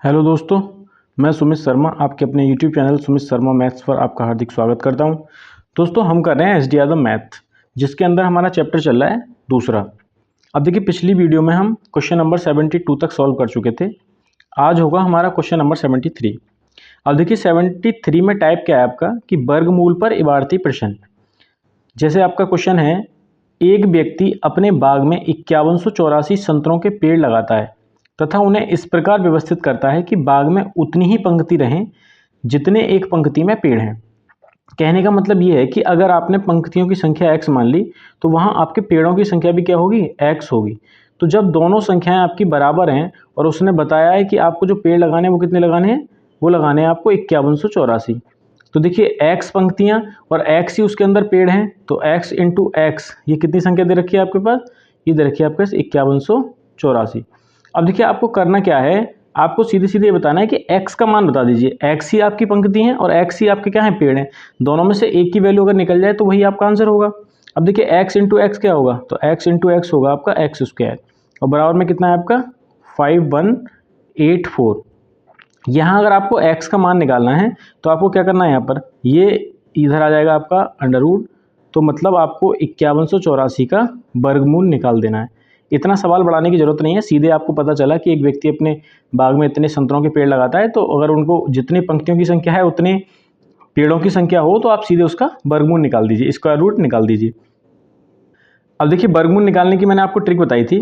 Hello दोस्तों, मैं सुमित शर्मा आपके अपने YouTube channel Sumit Sharma maths पर आपका हार्दिक स्वागत करता हूं। दोस्तों, हम कर रहे हैं एसडीआर द मैथ, जिसके अंदर हमारा चैप्टर चल रहा है दूसरा। अब देखिए, पिछली वीडियो में हम क्वेश्चन नंबर 72 तक सॉल्व कर चुके थे। आज होगा हमारा क्वेश्चन नंबर 73। अब देखिए 73 में टाइप क्या है आपका कि वर्गमूल पर इबारती प्रश्न। जैसे आपका क्वेश्चन है, एक व्यक्ति अपने बाग में 5184 संतरों के पेड़ लगाता है तथा उन्हें इस प्रकार व्यवस्थित करता है कि बाग में उतनी ही पंक्ति रहें जितने एक पंक्ति में पेड़ हैं। कहने का मतलब ये है कि अगर आपने पंक्तियों की संख्या x मान ली तो वहाँ आपके पेड़ों की संख्या भी क्या होगी, x होगी। तो जब दोनों संख्याएं आपकी बराबर हैं और उसने बताया है कि आपको जो पेड़ लगाने हैं वो कितने लगाने हैं, वो लगाने हैं आपको 5184। तो देखिए x पंक्तियां और x ही उसके अंदर पेड़ हैं, तो x इंटू एक्स ये कितनी संख्या दे रखी है आपके पास, ये दे रखी है आपके पास 5184। अब देखिए आपको करना क्या है, आपको सीधे सीधे बताना है कि x का मान बता दीजिए। x ही आपकी पंक्ति है और x ही आपके क्या है, पेड़ हैं। दोनों में से एक की वैल्यू अगर निकल जाए तो वही आपका आंसर होगा। अब देखिए x इंटू एक्स क्या होगा, तो x इंटू एक्स होगा आपका एक्स स्क्वायर और बराबर में कितना है आपका 5184। यहाँ अगर आपको x का मान निकालना है तो आपको क्या करना है, यहाँ पर ये इधर आ जाएगा आपका अंडर रूट, तो मतलब आपको 5184 का वर्गमूल निकाल देना है। इतना सवाल बढ़ाने की जरूरत नहीं है, सीधे आपको पता चला कि एक व्यक्ति अपने बाग में इतने संतरों के पेड़ लगाता है, तो अगर उनको जितने पंक्तियों की संख्या है उतने पेड़ों की संख्या हो तो आप सीधे उसका वर्गमूल निकाल दीजिए, स्क्वायर रूट निकाल दीजिए। अब देखिए वर्गमूल निकालने की मैंने आपको ट्रिक बताई थी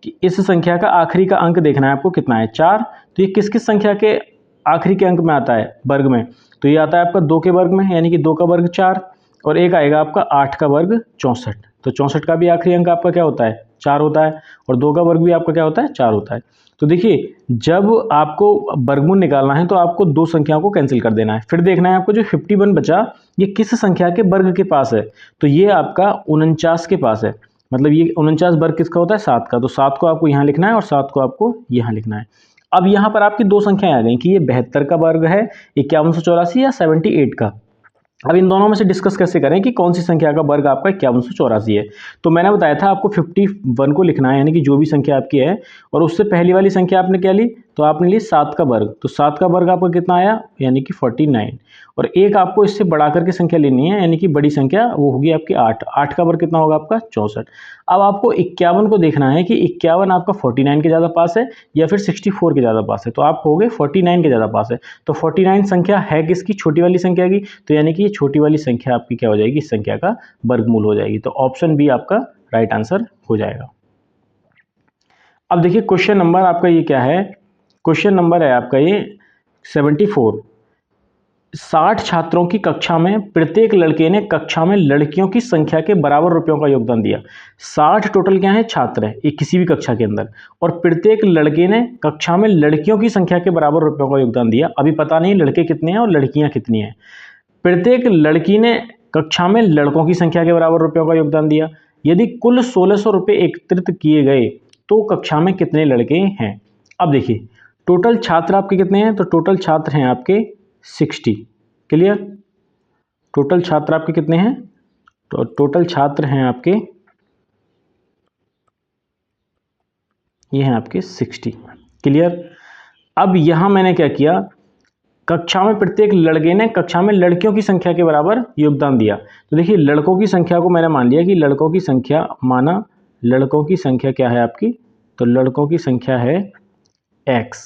कि इस संख्या का आखिरी का अंक देखना है आपको कितना है, 4। तो ये किस किस संख्या के आखिरी के अंक में आता है वर्ग में, तो ये आता है आपका 2 के वर्ग में, यानी कि 2 का वर्ग 4, और एक आएगा आपका 8 का वर्ग 64। तो 64 का भी आखिरी अंक आपका क्या होता है, 4 होता है, और 2 का वर्ग भी आपका क्या होता है, 4 होता है। तो देखिए जब आपको वर्गमूल निकालना है तो आपको दो संख्याओं को कैंसिल कर देना है, फिर देखना है आपको जो 51 बचा ये किस संख्या के वर्ग के पास है, तो ये आपका 49 के पास है। मतलब ये 49 वर्ग किसका होता है, 7 का, तो 7 को आपको यहाँ लिखना है और 7 को आपको यहाँ लिखना है। अब यहाँ पर आपकी दो संख्याएं आ गई कि ये 72 का वर्ग है 5184 या 78 का। अब इन दोनों में से डिस्कस कैसे करें कि कौन सी संख्या का वर्ग आपका 5184 है। तो मैंने बताया था आपको 51 को लिखना है, यानी कि जो भी संख्या आपकी है, और उससे पहली वाली संख्या आपने क्या ली, तो आपने ली 7 का वर्ग, तो 7 का वर्ग आपका कितना आया, यानी कि 49। और एक आपको इससे बढ़ा करके संख्या लेनी है, यानी कि बड़ी संख्या वो होगी आपकी 8। 8 का वर्ग कितना होगा आपका 64। अब आपको 51 को देखना है कि 51 आपका 49 के ज़्यादा पास है या फिर 64 के ज़्यादा पास है, तो आप कहोगे 49 के ज़्यादा पास है। तो 49 संख्या है किसकी, छोटी वाली संख्या की, तो यानी कि ये छोटी वाली संख्या आपकी क्या हो जाएगी, इस संख्या का वर्गमूल हो जाएगी। तो ऑप्शन बी आपका राइट आंसर हो जाएगा। अब देखिए क्वेश्चन नंबर आपका ये क्या है, क्वेश्चन नंबर है आपका ये 74। 60 छात्रों की कक्षा में प्रत्येक लड़के ने कक्षा में लड़कियों की संख्या के बराबर रुपयों का योगदान दिया। 60 टोटल क्या है, छात्र है एक किसी भी कक्षा के अंदर, और प्रत्येक लड़के ने कक्षा में लड़कियों की संख्या के बराबर रुपयों का योगदान दिया। अभी पता नहीं लड़के कितने हैं और लड़कियां कितनी हैं। प्रत्येक लड़की ने कक्षा में लड़कों की संख्या के बराबर रुपयों का योगदान दिया। यदि कुल 1600 रुपये एकत्रित किए गए तो कक्षा में कितने लड़के हैं। अब देखिए टोटल छात्र आपके कितने हैं, तो टोटल छात्र हैं आपके 60। क्लियर, टोटल छात्र आपके कितने हैं, तो टोटल छात्र हैं आपके ये हैं आपके 60। क्लियर। अब यहां मैंने क्या किया, कक्षा में प्रत्येक लड़के ने कक्षा में लड़कियों की संख्या के बराबर योगदान दिया। तो देखिए लड़कों की संख्या को मैंने मान लिया कि लड़कों की संख्या, माना लड़कों की संख्या क्या है आपकी, तो लड़कों की संख्या है x,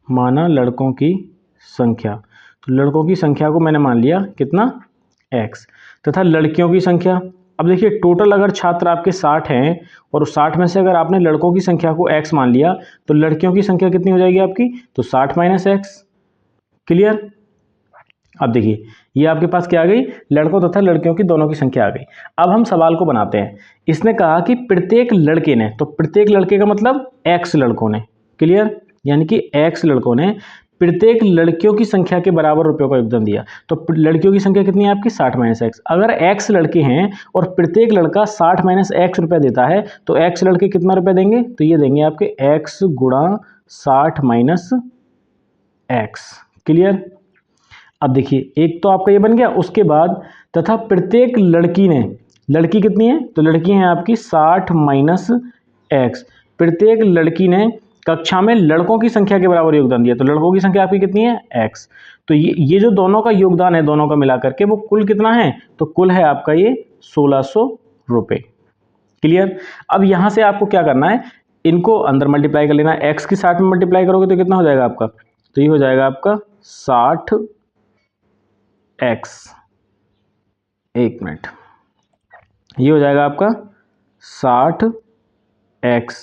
माना लड़कों की संख्या, तो लड़कों की संख्या को मैंने मान लिया कितना, x, तथा लड़कियों की संख्या। अब देखिए टोटल अगर छात्र आपके 60 हैं और 60 में से अगर आपने लड़कों की संख्या को x मान लिया तो लड़कियों की संख्या कितनी हो जाएगी आपकी, तो 60 माइनस एक्स। क्लियर। अब देखिए ये आपके पास क्या आ गई, लड़कों तथा लड़कियों की दोनों की संख्या आ गई। अब हम सवाल को बनाते हैं। इसने कहा कि प्रत्येक लड़के ने, तो प्रत्येक लड़के का मतलब x लड़कों ने। क्लियर, यानी कि x लड़कों ने प्रत्येक लड़कियों की संख्या के बराबर रुपयों का योगदान दिया। तो लड़कियों की संख्या कितनी है आपकी, 60 माइनस एक्स। अगर x लड़के हैं और प्रत्येक लड़का 60 माइनस एक्स रुपया देता है तो x लड़के कितना रुपया देंगे, तो ये देंगे आपके x गुणा 60 माइनस एक्स। क्लियर। अब देखिए एक तो आपका ये बन गया, उसके बाद तथा प्रत्येक लड़की ने, लड़की कितनी है, तो लड़की है आपकी 60 माइनस एक्स। प्रत्येक लड़की ने कक्षा में लड़कों की संख्या के बराबर योगदान दिया। तो लड़कों की संख्या आपकी कितनी है? x। तो ये जो दोनों का योगदान है, दोनों का मिला करके वो कुल कितना है? तो कुल है आपका ये 1600 रुपये। क्लियर? अब यहां से आपको क्या करना है, इनको अंदर मल्टीप्लाई कर लेना है। x की 60 में मल्टीप्लाई करोगे तो कितना हो जाएगा आपका? तो ये हो जाएगा आपका 60x, एक मिनट, ये हो जाएगा आपका 60x।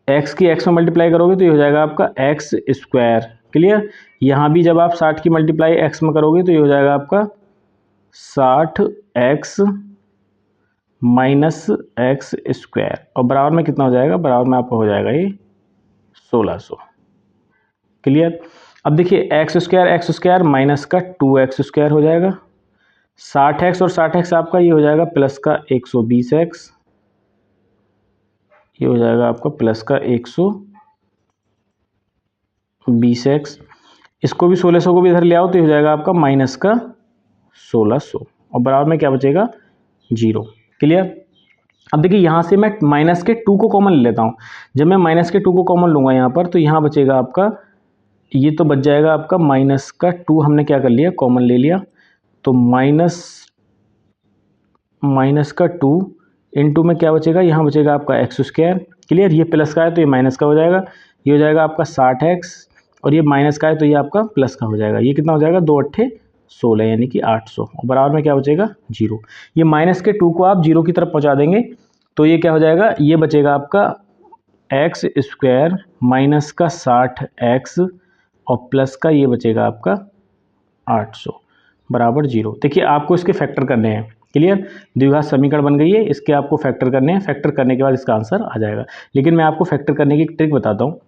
x की x में मल्टीप्लाई करोगे तो ये हो जाएगा आपका x स्क्वायर। क्लियर? यहाँ भी जब आप 60 की मल्टीप्लाई x में करोगे तो ये हो जाएगा आपका 60x माइनस एक्स स्क्वायर, और बराबर में कितना हो जाएगा? बराबर में आपका हो जाएगा ये 1600। क्लियर? अब देखिए एक्स स्क्वायर माइनस का 2x स्क्वायर हो जाएगा, 60x और 60x आपका ये हो जाएगा प्लस का 120x, ये हो जाएगा आपका प्लस का 120x। इसको भी 1600 को भी इधर ले आओ तो ये हो जाएगा आपका माइनस का 1600, और बराबर में क्या बचेगा? 0। क्लियर? अब देखिए यहाँ से मैं माइनस के 2 को कॉमन ले लेता हूँ। जब मैं माइनस के 2 को कॉमन लूँगा यहाँ पर, तो यहाँ बचेगा आपका, ये तो बच जाएगा आपका माइनस का 2, हमने क्या कर लिया? कॉमन ले लिया। तो माइनस का 2 इंटू में क्या बचेगा? यहाँ बचेगा आपका एक्स स्क्वायर। क्लियर? ये प्लस का है तो ये माइनस का हो जाएगा, ये हो जाएगा आपका 60x, और ये माइनस का है तो ये आपका प्लस का हो जाएगा। ये कितना हो जाएगा? 2 अट्ठे 16 यानी कि 800, और बराबर में क्या बचेगा? 0। ये माइनस के 2 को आप 0 की तरफ पहुंचा देंगे तो ये क्या हो जाएगा? ये बचेगा आपका एक्स स्क्वायर माइनस का 60x और प्लस का ये बचेगा आपका 800 बराबर 0। देखिए आपको इसके फैक्टर करने हैं। क्लियर? द्विघात समीकरण बन गई है, इसके आपको फैक्टर करने हैं। फैक्टर करने के बाद इसका आंसर आ जाएगा। लेकिन मैं आपको फैक्टर करने की ट्रिक बताता हूँ।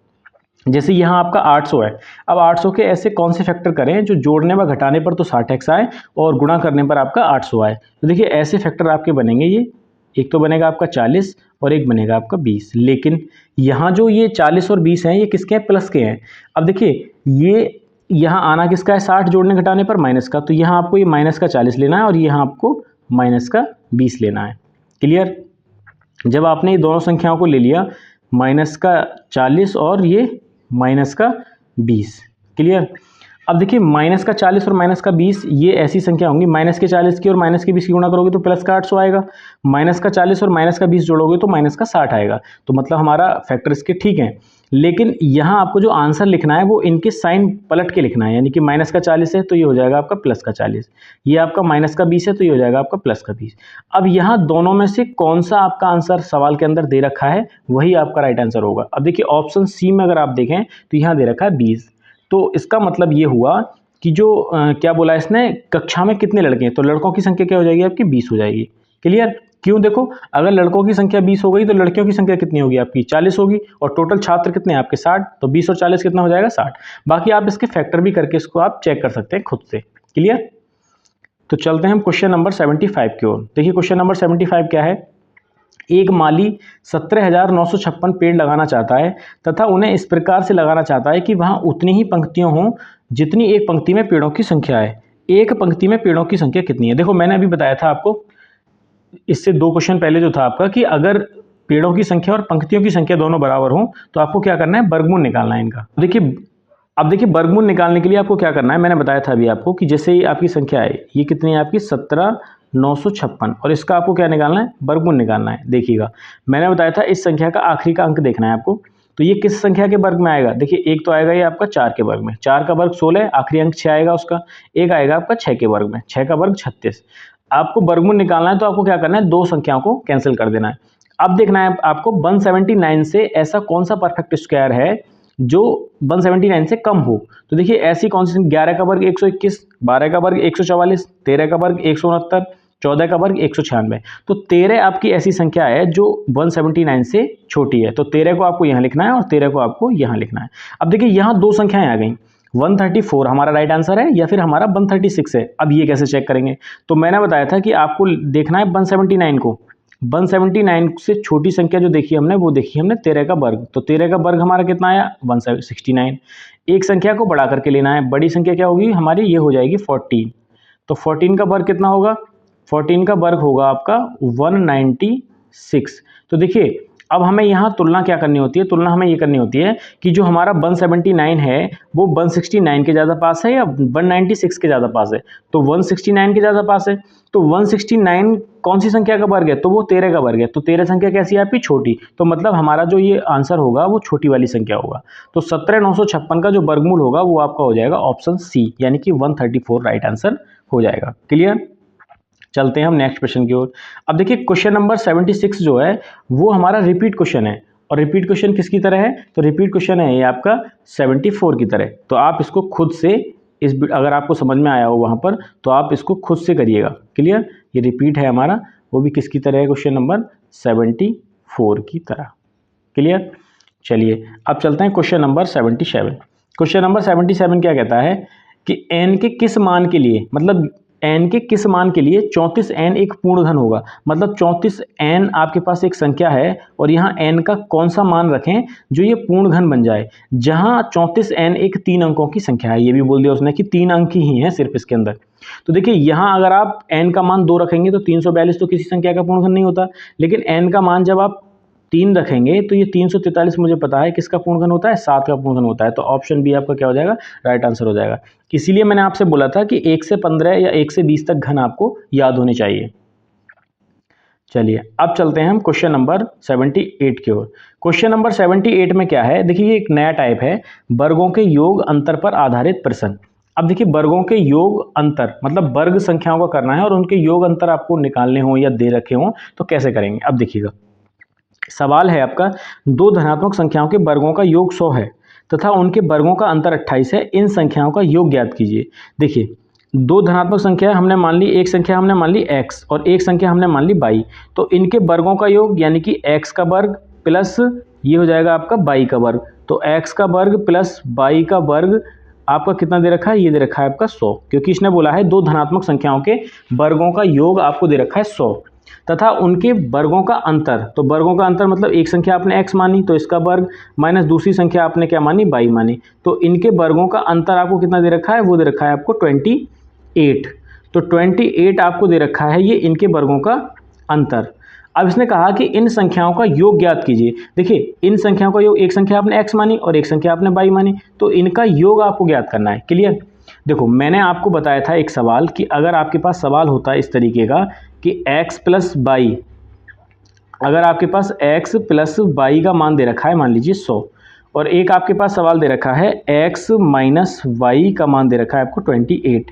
जैसे यहाँ आपका 800 है, अब 800 के ऐसे कौन से फैक्टर करें जो जोड़ने व घटाने पर तो 60x आए और गुणा करने पर आपका 800 आए। तो देखिए ऐसे फैक्टर आपके बनेंगे, ये एक तो बनेगा आपका 40 और एक बनेगा आपका 20। लेकिन यहाँ जो ये 40 और 20 हैं ये किसके हैं? प्लस के हैं। अब देखिए ये यहाँ आना किसका है? 60 जोड़ने घटाने पर माइनस का, तो यहाँ आपको ये माइनस का 40 लेना है और यहाँ आपको माइनस का 20 लेना है। क्लियर? जब आपने ये दोनों संख्याओं को ले लिया, माइनस का 40 और ये माइनस का 20। क्लियर? अब देखिए माइनस का 40 और माइनस का 20 ये ऐसी संख्या होंगी, माइनस के 40 की और माइनस के 20 की गुणा करोगे तो प्लस का 800 आएगा, माइनस का 40 और माइनस का 20 जोड़ोगे तो माइनस का 60 आएगा। तो मतलब हमारा फैक्टर इसके ठीक हैं। लेकिन यहाँ आपको जो आंसर लिखना है वो इनके साइन पलट के लिखना है, यानी कि माइनस का 40 है तो ये हो जाएगा आपका प्लस का 40, ये आपका माइनस का 20 है तो ये हो जाएगा आपका प्लस का 20। अब यहाँ दोनों में से कौन सा आपका आंसर सवाल के अंदर दे रखा है वही आपका राइट आंसर होगा। अब देखिए ऑप्शन सी में अगर आप देखें तो यहाँ दे रखा है 20, तो इसका मतलब ये हुआ कि जो क्या बोला इसने, कक्षा में कितने लड़के हैं, तो लड़कों की संख्या क्या हो जाएगी? आपकी 20 हो जाएगी। क्लियर? क्यों? देखो अगर लड़कों की संख्या 20 हो गई तो लड़कियों की संख्या कितनी होगी? आपकी 40 होगी, और टोटल छात्र कितने हैं आपके? 60। तो 20 और 40 कितना हो जाएगा? 60। बाकी आप इसके फैक्टर भी करके इसको आप चेक कर सकते हैं खुद से। क्लियर? तो चलते हैं हम क्वेश्चन नंबर 75 की ओर। देखिए क्वेश्चन नंबर 75 क्या है? एक माली 17,956 पेड़ लगाना चाहता है तथा उन्हें इस प्रकार से लगाना चाहता है कि वहां उतनी ही पंक्तियां हों जितनी एक पंक्ति में पेड़ों की संख्या है। एक पंक्ति में पेड़ों की संख्या कितनी है? देखो मैंने अभी बताया था आपको, इससे 2 क्वेश्चन पहले जो था आपका, कि अगर पेड़ों की संख्या और पंक्तियों की संख्या दोनों बराबर हों तो आपको क्या करना है? वर्गमूल निकालना है इनका। अब देखिए वर्गमूल निकालने के लिए आपको क्या करना है, मैंने बताया था अभी आपको कि जैसे ही आपकी संख्या है, ये कितनी है आपकी? 17,956, और इसका आपको क्या निकालना है? वर्गमूल निकालना है। देखिएगा मैंने बताया था इस संख्या का आखिरी का अंक देखना है आपको, तो ये किस संख्या के वर्ग में आएगा? देखिए एक तो आएगा ये आपका 4 के वर्ग में, 4 का वर्ग 16, आखिरी अंक 6 आएगा उसका। एक आएगा आपका 6 के वर्ग में, 6 का वर्ग 36। आपको वर्गमूल निकालना है तो आपको क्या करना है? 2 संख्याओं को कैंसिल कर देना है। अब देखना है आपको 179 से ऐसा कौन सा परफेक्ट स्क्वायर है जो 179 से कम हो। तो देखिए ऐसी कौन सी? 11 का वर्ग 121, 12 का वर्ग 144, 13 का वर्ग 169, 14 का वर्ग 196। तो 13 आपकी ऐसी संख्या है जो 179 से छोटी है, तो 13 को आपको यहाँ लिखना है और 13 को आपको यहाँ लिखना है। अब देखिए यहाँ 2 संख्याएं आ गई, 134 हमारा राइट आंसर है या फिर हमारा 136 है। अब ये कैसे चेक करेंगे? तो मैंने बताया था कि आपको देखना है 179 को, 179 से छोटी संख्या जो देखी हमने वो देखी हमने 13 का वर्ग, तो 13 का वर्ग हमारा कितना आया? 169। एक संख्या को बढ़ा करके लेना है, बड़ी संख्या क्या होगी हमारी? ये हो जाएगी 14। तो 14 का वर्ग कितना होगा? 14 का वर्ग होगा आपका 196। तो देखिए अब हमें यहाँ तुलना क्या करनी होती है, तुलना हमें ये करनी होती है कि जो हमारा 179 है वो 169 के ज़्यादा पास है या 196 के ज़्यादा पास है। तो 169 के ज़्यादा पास है, तो 169 कौन सी संख्या का वर्ग है, तो वो 13 का वर्ग है। तो 13 संख्या कैसी है आपकी, छोटी, तो मतलब हमारा जो ये आंसर होगा वो छोटी वाली संख्या होगा। तो 17,956 का जो वर्गमूल होगा वो आपका हो जाएगा ऑप्शन सी, यानी कि 134 राइट आंसर हो जाएगा। क्लियर। चलते हैं हम नेक्स्ट क्वेश्चन की ओर। अब देखिए क्वेश्चन नंबर 76 जो है वो हमारा रिपीट क्वेश्चन है, और रिपीट क्वेश्चन किसकी तरह है, तो रिपीट क्वेश्चन है ये आपका 74 की तरह। तो आप इसको खुद से अगर आपको समझ में आया हो वहाँ पर तो आप इसको खुद से करिएगा। क्लियर। ये रिपीट है हमारा, वो भी किसकी तरह है, क्वेश्चन नंबर 74 की तरह। क्लियर। चलिए अब चलते हैं क्वेश्चन नंबर 77। क्वेश्चन नंबर 77 क्या कहता है कि n के किस मान के लिए, मतलब n के किस मान के लिए 34n एक पूर्ण घन होगा। मतलब 34n आपके पास एक संख्या है और यहाँ n का कौन सा मान रखें जो ये पूर्ण घन बन जाए, जहाँ 34n एक 3 अंकों की संख्या है। ये भी बोल दिया उसने कि 3 अंक ही हैं सिर्फ इसके अंदर। तो देखिए यहाँ अगर आप n का मान 2 रखेंगे तो 342 तो किसी संख्या का पूर्ण घन नहीं होता, लेकिन n का मान जब आप 3 रखेंगे तो ये 343 मुझे पता है किसका पूर्ण घन होता है, 7 का पूर्ण घन होता है। तो ऑप्शन बी आपका क्या हो जाएगा, राइट आंसर हो जाएगा। इसीलिए मैंने आपसे बोला था कि 1 से 15 या 1 से 20 तक घन आपको याद होने चाहिए। चलिए अब चलते हैं हम क्वेश्चन नंबर 78 की ओर। क्वेश्चन नंबर 78 में क्या है, देखिए ये एक नया टाइप है, वर्गों के योग अंतर पर आधारित प्रश्न। अब देखिए वर्गों के योग अंतर मतलब वर्ग संख्याओं का करना है और उनके योग अंतर आपको निकालने हो या दे रखे हो तो कैसे करेंगे। अब देखिएगा सवाल है आपका, दो धनात्मक संख्याओं के वर्गों का योग 100 है तथा उनके वर्गों का अंतर 28 है, इन संख्याओं का योग ज्ञात कीजिए। देखिए दो धनात्मक संख्या हमने मान ली, एक संख्या हमने मान ली x और एक संख्या हमने मान ली y, तो इनके वर्गों का योग यानी कि x का वर्ग प्लस ये हो जाएगा आपका y का वर्ग। तो x का वर्ग प्लस y का वर्ग आपका कितना दे रखा है, ये दे रखा है आपका 100, क्योंकि इसने बोला है दो धनात्मक संख्याओं के वर्गों का योग आपको दे रखा है 100 तथा उनके वर्गों का अंतर। तो वर्गों का अंतर मतलब एक संख्या आपने x मानी तो इसका वर्ग माइनस दूसरी संख्या आपने क्या मानी, y मानी, तो इनके वर्गों का अंतर आपको कितना दे रखा है, वो दे रखा है आपको 28। तो 28 आपको दे रखा है ये इनके वर्गों का अंतर। अब इसने कहा कि इन संख्याओं का योग ज्ञात कीजिए। देखिए इन संख्याओं का योग, एक संख्या आपने x मानी और एक संख्या आपने y मानी, तो इनका योग आपको ज्ञात करना है। क्लियर। देखो मैंने आपको बताया था एक सवाल कि अगर आपके पास सवाल होता है इस तरीके का कि x प्लस वाई, अगर आपके पास x प्लस वाई का मान दे रखा है मान लीजिए 100 और एक आपके पास सवाल दे रखा है x माइनस वाई का मान दे रखा है आपको 28,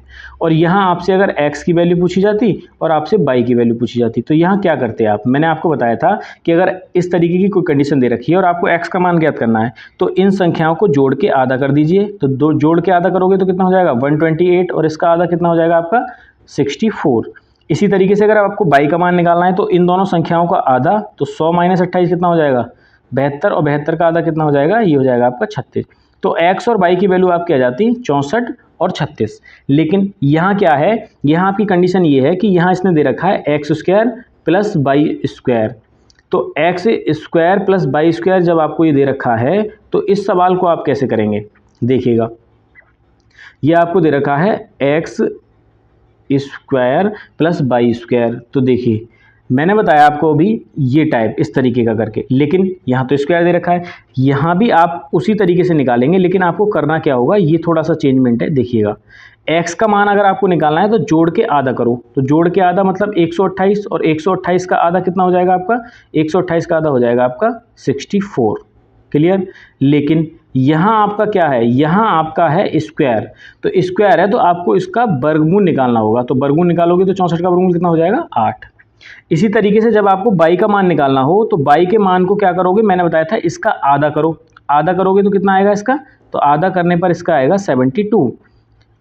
और यहाँ आपसे अगर x की वैल्यू पूछी जाती और आपसे y की वैल्यू पूछी जाती तो यहाँ क्या करते आप। मैंने आपको बताया था कि अगर इस तरीके की कोई कंडीशन दे रखी है और आपको x का मान ज्ञात करना है तो इन संख्याओं को जोड़ के आधा कर दीजिए। तो दो जोड़ के आधा करोगे तो कितना हो जाएगा 128 और इसका आधा कितना हो जाएगा आपका 64। इसी तरीके से अगर आपको y का मान निकालना है तो इन दोनों संख्याओं का आधा, तो 100 माइनस 28 कितना हो जाएगा 72 और 72 का आधा कितना हो जाएगा, ये हो जाएगा आपका 36। तो x और y की वैल्यू आपकी आ जाती है 64 और 36। लेकिन यहाँ क्या है, यहाँ आपकी कंडीशन ये है कि यहाँ इसने दे रखा है x square plus y square. तो x square plus y square जब आपको ये दे रखा है तो इस सवाल को आप कैसे करेंगे। देखिएगा ये आपको दे रखा है x square plus y square, तो देखिए मैंने बताया आपको अभी ये टाइप इस तरीके का करके, लेकिन यहाँ तो स्क्वायर दे रखा है, यहाँ भी आप उसी तरीके से निकालेंगे, लेकिन आपको करना क्या होगा, ये थोड़ा सा चेंजमेंट है। देखिएगा x का मान अगर आपको निकालना है तो जोड़ के आधा करो, तो जोड़ के आधा मतलब 128 और 128 का आधा कितना हो जाएगा आपका, 128 का आधा हो जाएगा आपका 64। क्लियर। लेकिन यहाँ आपका क्या है, यहाँ आपका है स्क्वायर, तो स्क्वायर है तो आपको इसका वर्गमूल निकालना होगा। तो वर्गमूल निकालोगे तो 64 का वर्गमूल कितना हो जाएगा 8। इसी तरीके से जब आपको y का मान निकालना हो तो y के मान को क्या करोगे, मैंने बताया था इसका आधा करो, आधा करोगे तो कितना आएगा इसका, तो आधा करने पर इसका आएगा 72।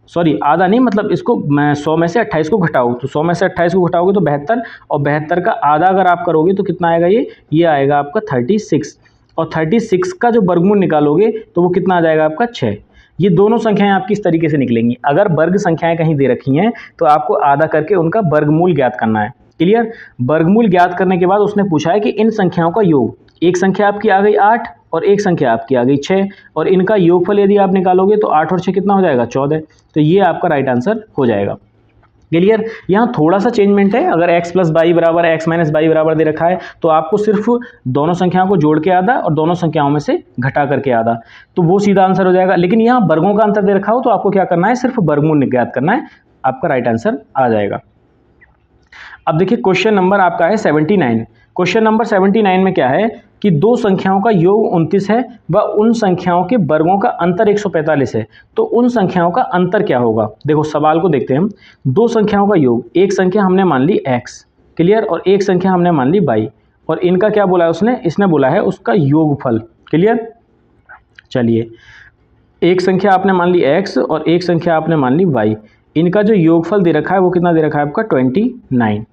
सॉरी आधा नहीं, मतलब इसको 100 में से 28 को घटाओ, तो 100 में से 28 को घटाओगे तो 72 और 72 का आधा अगर आप करोगे तो कितना आएगा, ये आएगा आपका 36 और 36 का जो वर्गमूल निकालोगे तो वो कितना आ जाएगा आपका 6। ये दोनों संख्याएं आपकी इस तरीके से निकलेंगी। अगर वर्ग संख्याएं कहीं दे रखी हैं तो आपको आधा करके उनका वर्गमूल ज्ञात करना है। क्लियर। वर्गमूल ज्ञात करने के बाद उसने पूछा है कि इन संख्याओं का योग, एक संख्या आपकी आ गई 8 और एक संख्या आपकी आ गई 6 और इनका योगफल यदि आप निकालोगे तो 8 और 6 कितना हो जाएगा 14। तो ये आपका राइट आंसर हो जाएगा। क्लियर। यहाँ थोड़ा सा चेंजमेंट है, अगर x प्लस बाई बराबर x माइनस बाई बराबर दे रखा है तो आपको सिर्फ दोनों संख्याओं को जोड़ के आधा और दोनों संख्याओं में से घटा करके आधा, तो वो सीधा आंसर हो जाएगा। लेकिन यहाँ वर्गों का अंतर दे रखा हो तो आपको क्या करना है, सिर्फ वर्गमूल ज्ञात करना है, आपका राइट आंसर आ जाएगा। अब देखिए क्वेश्चन नंबर आपका है 79। क्वेश्चन नंबर 79 में क्या है कि दो संख्याओं का योग 29 है व उन संख्याओं के वर्गों का अंतर 145 है, तो उन संख्याओं का अंतर क्या होगा। देखो सवाल को देखते हैं हम। दो संख्याओं का योग, एक संख्या हमने मान ली x, क्लियर, और एक संख्या हमने मान ली y, और इनका क्या बोला है इसने बोला है उसका योगफल, क्लियर। चलिए, एक संख्या आपने मान ली x और एक संख्या आपने मान ली y, इनका जो योगफल दे रखा है वो कितना दे रखा है आपका 29।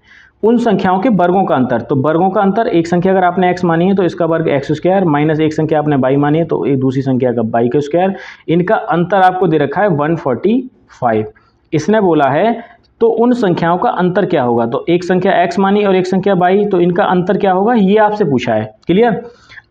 उन संख्याओं के वर्गों का अंतर, तो वर्गों का अंतर, एक संख्या अगर आपने x मानी है तो इसका वर्ग x स्क्वायर माइनस एक संख्या आपने y मानी है तो एक दूसरी संख्या का y का स्क्वायर, इनका अंतर आपको दे रखा है 145। इसने बोला है तो उन संख्याओं का अंतर क्या होगा, तो एक संख्या x मानी और एक संख्या y, तो इनका अंतर क्या होगा ये आपसे पूछा है, क्लियर।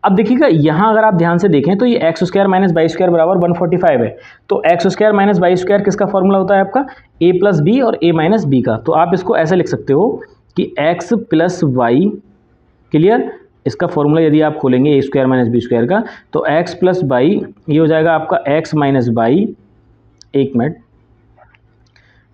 अब देखिएगा यहाँ अगर आप ध्यान से देखें तो ये x square minus by square बराबर 145 है, तो x square minus by square किसका फॉर्मूला होता है आपका a प्लस बी और a माइनस बी का, तो आप इसको ऐसे लिख सकते हो कि x प्लस वाई, क्लियर, इसका फॉर्मूला यदि आप खोलेंगे a square minus b square का तो x प्लस बाई ये हो जाएगा आपका x माइनस बाई, एक minute,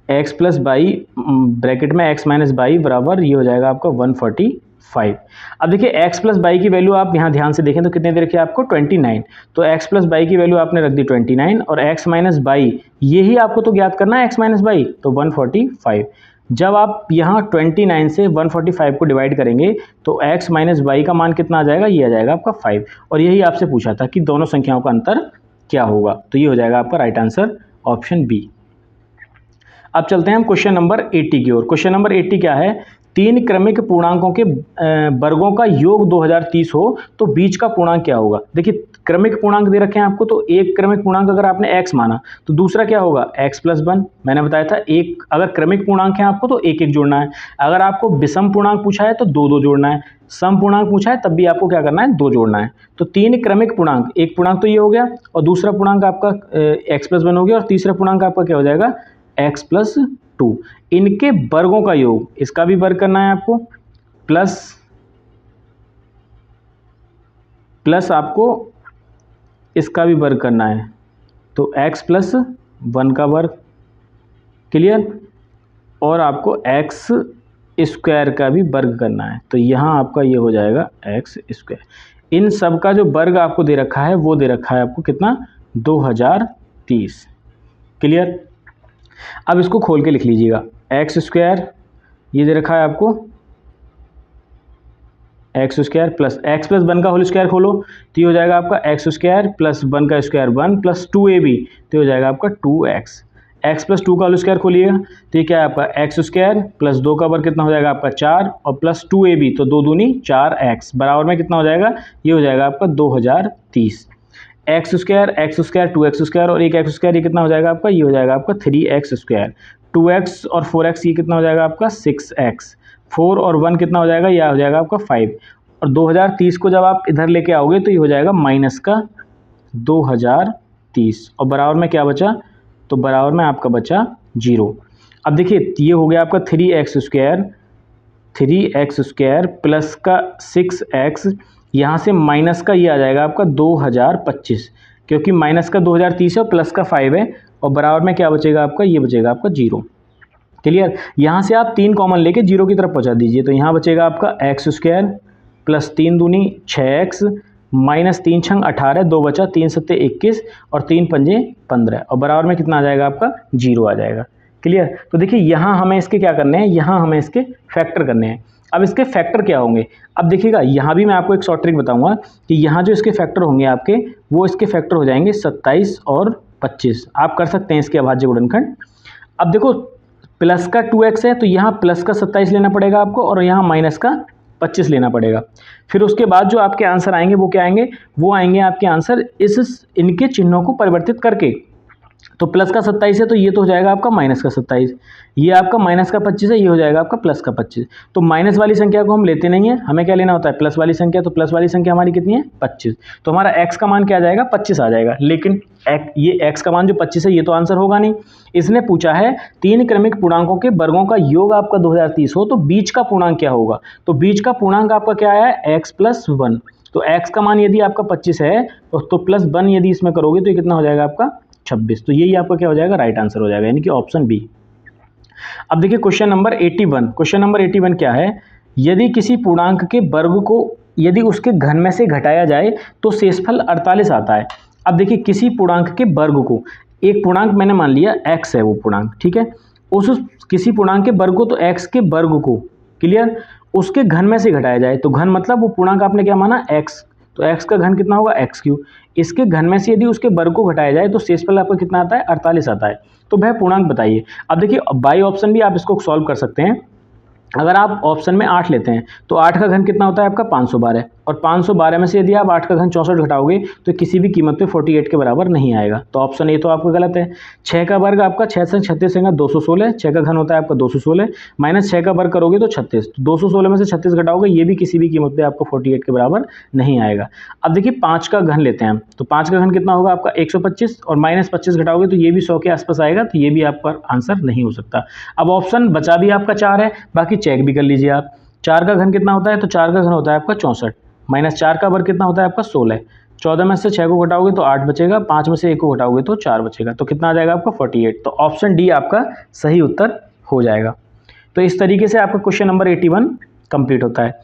x plus by bracket में x माइनस बाई बराबर ये हो जाएगा आपका 145। अब देखिए x प्लस बाई की वैल्यू आप यहाँ ध्यान से देखें तो कितने दे रखी है आपको 29, तो x प्लस बाई की वैल्यू आपने रख दी 29 और x माइनस बाई यही आपको तो ज्ञात करना है x माइनस बाई, तो 145। जब आप यहाँ 29 से 145 को डिवाइड करेंगे तो x माइनस बाई का मान कितना आ जाएगा, ये आ जाएगा आपका 5, और यही आपसे पूछा था कि दोनों संख्याओं का अंतर क्या होगा, तो ये हो जाएगा आपका राइट आंसर ऑप्शन बी। अब चलते हैं हम क्वेश्चन नंबर 80 की ओर। क्वेश्चन नंबर 80 क्या है, तीन क्रमिक पूर्णांकों के वर्गों का योग 2030 हो तो बीच का पूर्णांक क्या होगा। देखिए क्रमिक पूर्णांक दे रखे हैं आपको, तो एक क्रमिक पूर्णांक अगर आपने x माना तो दूसरा क्या होगा x प्लस 1, मैंने बताया था एक अगर क्रमिक पूर्णांक है आपको तो एक एक जोड़ना है, अगर आपको विषम पूर्णांक पूछा है तो दो दो जोड़ना है, सम पूर्णांक पूछा है तब भी आपको क्या करना है, दो जोड़ना है। तो तीन क्रमिक पूर्णांक, एक पूर्णांक तो ये हो गया और दूसरा पूर्णांक आपका x प्लस 1 हो गया और तीसरा पूर्णांक आपका क्या हो जाएगा x प्लस 2, इनके वर्गों का योग, इसका भी वर्ग करना है आपको, प्लस आपको इसका भी वर्ग करना है, तो x प्लस 1 का वर्ग, क्लियर, और आपको x स्क्वायर का भी वर्ग करना है, तो यहाँ आपका ये हो जाएगा x स्क्वायर। इन सब का जो वर्ग आपको दे रखा है वो दे रखा है आपको कितना 2030, क्लियर। अब इसको खोल के लिख लीजिएगा, एक्स स्क्वायर ये दे रखा है आपको x square plus x plus 1 का होल स्क्वायर खोलो तो ये हो जाएगा आपका एक्स स्क्वायर प्लस 1 का स्क्वायर 1 प्लस 2ab, तो हो जाएगा आपका 2x। एक्स प्लस 2 का होल स्क्वायर खोलिएगा तो ये क्या है आपका एक्स स्क्वायर प्लस 2 का वर्ग कितना हो जाएगा आपका 4 और प्लस 2ab, तो 2 दूनी 4x बराबर में कितना हो जाएगा, ये हो जाएगा आपका 2030। एक्स स्क्वायर 2x स्क्वायर और एक एक्स स्क्वायर ये कितना हो जाएगा आपका, ये हो जाएगा आपका 3x स्क्वायर, 2x और 4x ये कितना हो जाएगा आपका 6x, 4 और 1 कितना हो जाएगा, यह हो जाएगा आपका 5, और 2030 को जब आप इधर लेके आओगे तो ये हो जाएगा माइनस का 2030 और बराबर में क्या बचा, तो बराबर में आपका बचा 0। अब देखिए ये हो गया आपका 3x स्क्वायर प्लस का 6x, यहाँ से माइनस का ये आ जाएगा आपका 2025, क्योंकि माइनस का 2030 है और प्लस का 5 है और बराबर में क्या बचेगा आपका, ये बचेगा आपका 0, क्लियर। यहाँ से आप 3 कॉमन लेके 0 की तरफ पहुँचा दीजिए, तो यहाँ बचेगा आपका एक्स स्क्वायर प्लस 3 दूनी 6x माइनस 3 छंग 18, 2 बचा 3 सत्ते 21 और 3 पंजे 15 और बराबर में कितना आ जाएगा आपका 0 आ जाएगा, क्लियर। तो देखिए यहाँ हमें इसके क्या करने हैं, यहाँ हमें इसके फैक्टर करने हैं। अब इसके फैक्टर क्या होंगे, अब देखिएगा यहाँ भी मैं आपको एक शॉर्ट ट्रिक बताऊंगा कि यहाँ जो इसके फैक्टर होंगे आपके, वो इसके फैक्टर हो जाएंगे 27 और 25। आप कर सकते हैं इसके अभाज्य गुणनखंड। अब देखो प्लस का 2x है तो यहाँ प्लस का 27 लेना पड़ेगा आपको और यहाँ माइनस का 25 लेना पड़ेगा। फिर उसके बाद जो आपके आंसर आएंगे वो क्या आएंगे, वो आएंगे आपके आंसर इनके चिन्हों को परिवर्तित करके। तो प्लस का 27 है तो ये तो हो जाएगा आपका माइनस का 27, ये आपका माइनस का 25 है, ये हो जाएगा आपका प्लस का 25। तो माइनस वाली संख्या को हम लेते नहीं है, हमें क्या लेना होता है प्लस वाली संख्या। तो प्लस वाली संख्या हमारी कितनी है 25, तो हमारा x का मान क्या आ जाएगा 25 आ जाएगा। लेकिन ये x का मान जो 25 है ये तो आंसर होगा नहीं। इसने पूछा है 3 क्रमिक पूर्णांकों के वर्गों का योग आपका 2030 हो तो बीच का पूर्णांक क्या होगा। तो बीच का पूर्णांक आपका क्या आया है x + 1। तो x का मान यदि आपका 25 है तो प्लस 1 यदि इसमें करोगे तो ये कितना हो जाएगा आपका 26। तो यही आपका क्या हो जाएगा राइट आंसर हो जाएगा, यानी कि ऑप्शन बी। अब देखिए क्वेश्चन नंबर 81। क्वेश्चन नंबर 81 क्या है, यदि किसी पूर्णांक के वर्ग को यदि उसके घन में से घटाया जाए तो शेषफल 48 आता है। अब देखिए किसी पूर्णांक के वर्ग को, एक पूर्णांक मैंने मान लिया x है वो पूर्णांक, ठीक है, उस किसी पूर्णांक के वर्ग को, तो x के वर्ग को, क्लियर, उसके घन में से घटाया जाए। तो घन मतलब वो पूर्णांक आपने क्या माना x, तो x का घन कितना होगा x3। इसके घन में से यदि उसके वर्ग को घटाया जाए तो शेषफल आपका कितना आता है 48 आता है। तो वह पूर्णांक बताइए। अब देखिए बाई ऑप्शन भी आप इसको सॉल्व कर सकते हैं। अगर आप ऑप्शन में 8 लेते हैं तो 8 का घन कितना होता है आपका 512, और 512 में से यदि आप 8 का घन 64 घटाओगे तो किसी भी कीमत पे 48 के बराबर नहीं आएगा। तो ऑप्शन ए तो आपका गलत है। 6 का वर्ग आपका 6 से 36 होगा 216, 6 का घन होता है आपका 216, माइनस 6 का वर्ग करोगे तो 36, तो 216 में से 36 घटाओगे ये भी किसी भी कीमत पे आपको 48 के बराबर नहीं आएगा। अब देखिए 5 का घन लेते हैं हम, तो 5 का घन कितना होगा आपका 125, और माइनस 25 घटाओगे तो ये भी 100 के आसपास आएगा, तो ये भी आपका आंसर नहीं हो सकता। अब ऑप्शन बचा भी आपका 4 है, बाकी चेक भी कर लीजिए आप। 4 का घन कितना होता है, तो 4 का घन होता है आपका 64, माइनस 4 का वर्ग कितना होता है आपका 16, 14 में से 6 को घटाओगे तो 8 बचेगा, 5 में से 1 को घटाओगे तो 4 बचेगा, तो कितना आ जाएगा आपका 48। तो ऑप्शन डी आपका सही उत्तर हो जाएगा। तो इस तरीके से आपका क्वेश्चन नंबर 81 कंप्लीट होता है।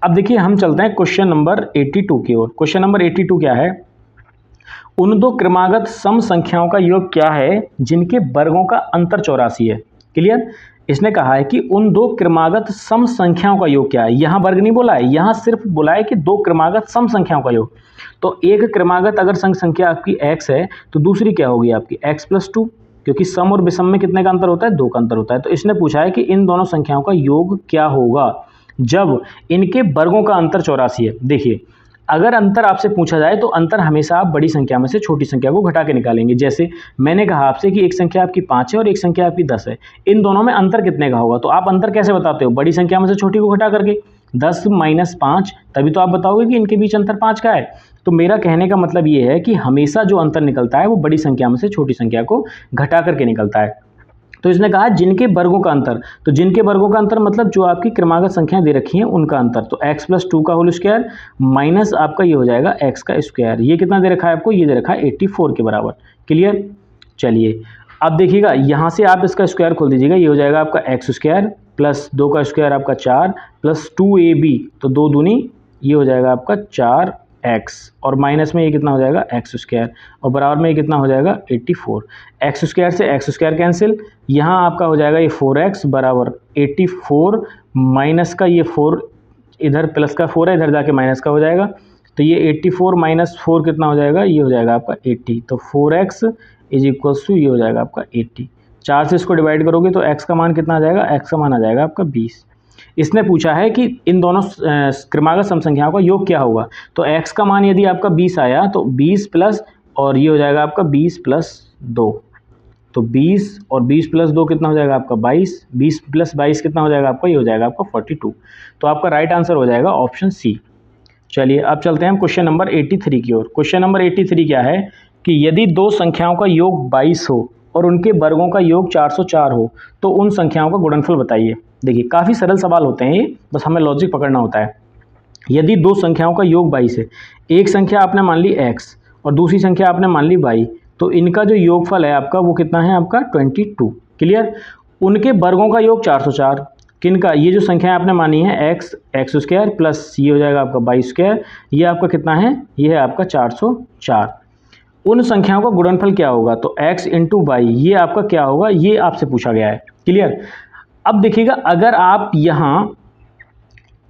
अब देखिए हम चलते हैं क्वेश्चन नंबर 82 की ओर। क्वेश्चन नंबर 82 क्या है, उन दो क्रमागत सम संख्याओं का योग क्या है जिनके वर्गों का अंतर 84 है। क्लियर, इसने कहा है कि उन दो क्रमागत सम संख्याओं का योग क्या है। यहां वर्ग नहीं बोला है, यहां सिर्फ बोला है कि दो क्रमागत सम संख्याओं का योग। तो एक क्रमागत अगर सम संख्या आपकी x है तो दूसरी क्या होगी आपकी x + 2, क्योंकि सम और विषम में कितने का अंतर होता है 2 का अंतर होता है। तो इसने पूछा है कि इन दोनों संख्याओं का योग क्या होगा जब इनके वर्गों का अंतर 84 है। देखिए अगर अंतर आपसे पूछा जाए तो अंतर हमेशा आप बड़ी संख्या में से छोटी संख्या को घटा के निकालेंगे। जैसे मैंने कहा आपसे कि एक संख्या आपकी 5 है और एक संख्या आपकी 10 है, इन दोनों में अंतर कितने का होगा। तो आप अंतर कैसे बताते हो, बड़ी संख्या में से छोटी को घटा करके, 10 - 5, तभी तो आप बताओगे कि इनके बीच अंतर 5 का है। तो मेरा कहने का मतलब ये है कि हमेशा जो अंतर निकलता है वो बड़ी संख्या में से छोटी संख्या को घटा करके निकलता है। तो इसने कहा जिनके वर्गों का अंतर, तो जिनके वर्गों का अंतर मतलब जो आपकी क्रमागत संख्याएं दे रखी हैं उनका अंतर। तो x + 2 का होल स्क्वायर माइनस आपका ये हो जाएगा x का स्क्वायर। ये कितना दे रखा है आपको, ये दे रखा है 84 के बराबर। क्लियर, चलिए अब देखिएगा यहाँ से आप इसका स्क्वायर खोल दीजिएगा, ये हो जाएगा आपका x² + 2 का स्क्वायर आपका 4 + 2ab, तो 2 दूनी ये हो जाएगा आपका 4x, और माइनस में ये कितना हो जाएगा x², और बराबर में ये कितना हो जाएगा 84। x² से x² कैंसिल, यहाँ आपका हो जाएगा ये 4x बराबर 84, माइनस का ये 4 इधर प्लस का 4 है, इधर जाके माइनस का हो जाएगा, तो ये 84 - 4 कितना हो जाएगा, ये हो जाएगा आपका 80। तो 4x = ये हो जाएगा आपका 80। 4 से इसको डिवाइड करोगे तो x का मान कितना आ जाएगा, x का मान आ जाएगा आपका 20। इसने पूछा है कि इन दोनों क्रमागत सम संख्याओं का योग क्या होगा। तो x का मान यदि आपका 20 आया तो 20 प्लस, और ये हो जाएगा आपका 20 + 2, तो 20 और 20 + 2 कितना हो जाएगा आपका 22, 20 + 22 कितना हो जाएगा आपका, ये हो जाएगा आपका 42। तो आपका राइट आंसर हो जाएगा ऑप्शन सी। चलिए अब चलते हैं हम क्वेश्चन नंबर 83 की ओर। क्वेश्चन नंबर 83 क्या है कि यदि दो संख्याओं का योग 22 हो और उनके वर्गों का योग 404 हो तो उन संख्याओं का गुणनफल बताइए। देखिए काफ़ी सरल सवाल होते हैं ये, बस हमें लॉजिक पकड़ना होता है। यदि दो संख्याओं का योग 22 है, एक संख्या आपने मान ली x और दूसरी संख्या आपने मान ली y, तो इनका जो योगफल है आपका वो कितना है आपका 22। क्लियर, उनके वर्गों का योग 404, किनका, ये जो संख्या आपने मानी है x² प्लस ये हो जाएगा आपका y², ये आपका कितना है, ये है आपका 404। उन संख्याओं का गुणनफल क्या होगा, तो x × y, ये आपका क्या होगा, ये आपसे पूछा गया है। क्लियर, अब देखिएगा अगर आप यहाँ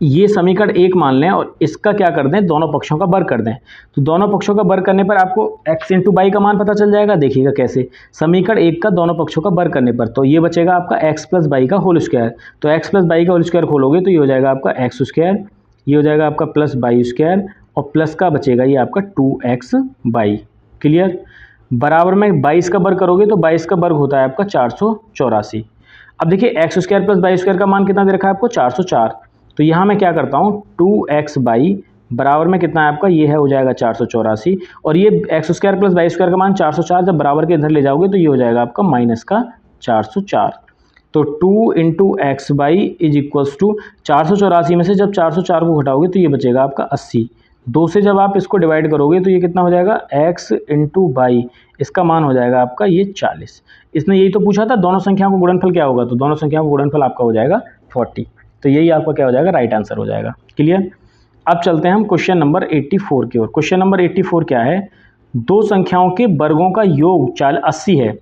ये समीकरण 1 मान लें और इसका क्या कर दें, दोनों पक्षों का वर्ग कर दें, तो दोनों पक्षों का वर्ग करने पर आपको x × y का मान पता चल जाएगा। देखिएगा कैसे, समीकरण 1 का दोनों पक्षों का वर्ग करने पर, तो ये बचेगा आपका x + y का होल स्क्वायर, तो x + y का होल स्क्वायर खोलोगे तो ये हो जाएगा आपका x², ये हो जाएगा आपका +y², और प्लस का बचेगा ये आपका 2xy। क्लियर, बराबर में 22 का वर्ग करोगे तो 22 का वर्ग होता है आपका 484। अब देखिए x square plus y square का मान कितना दे रखा है आपको 404। तो यहाँ मैं क्या करता हूँ 2x बाई बराबर में कितना है आपका, ये है हो जाएगा 484, और ये x square plus y square का मान 404 जब बराबर के इधर ले जाओगे तो ये हो जाएगा आपका माइनस का 404। तो 2 into x by is equals to 484 में से जब 404 को घटाओगे तो ये बचेगा आपका 80। 2 से जब आप इसको डिवाइड करोगे तो ये कितना हो जाएगा x इंटू बाई, इसका मान हो जाएगा आपका ये 40। इसने यही तो पूछा था दोनों संख्याओं को गुणनफल क्या होगा, तो दोनों संख्याओं को गुणनफल आपका हो जाएगा 40। तो यही आपका क्या हो जाएगा, राइट आंसर हो जाएगा। क्लियर। अब चलते हैं हम क्वेश्चन नंबर 84 की ओर। क्वेश्चन नंबर 84 क्या है, दो संख्याओं के वर्गों का योग 80 है।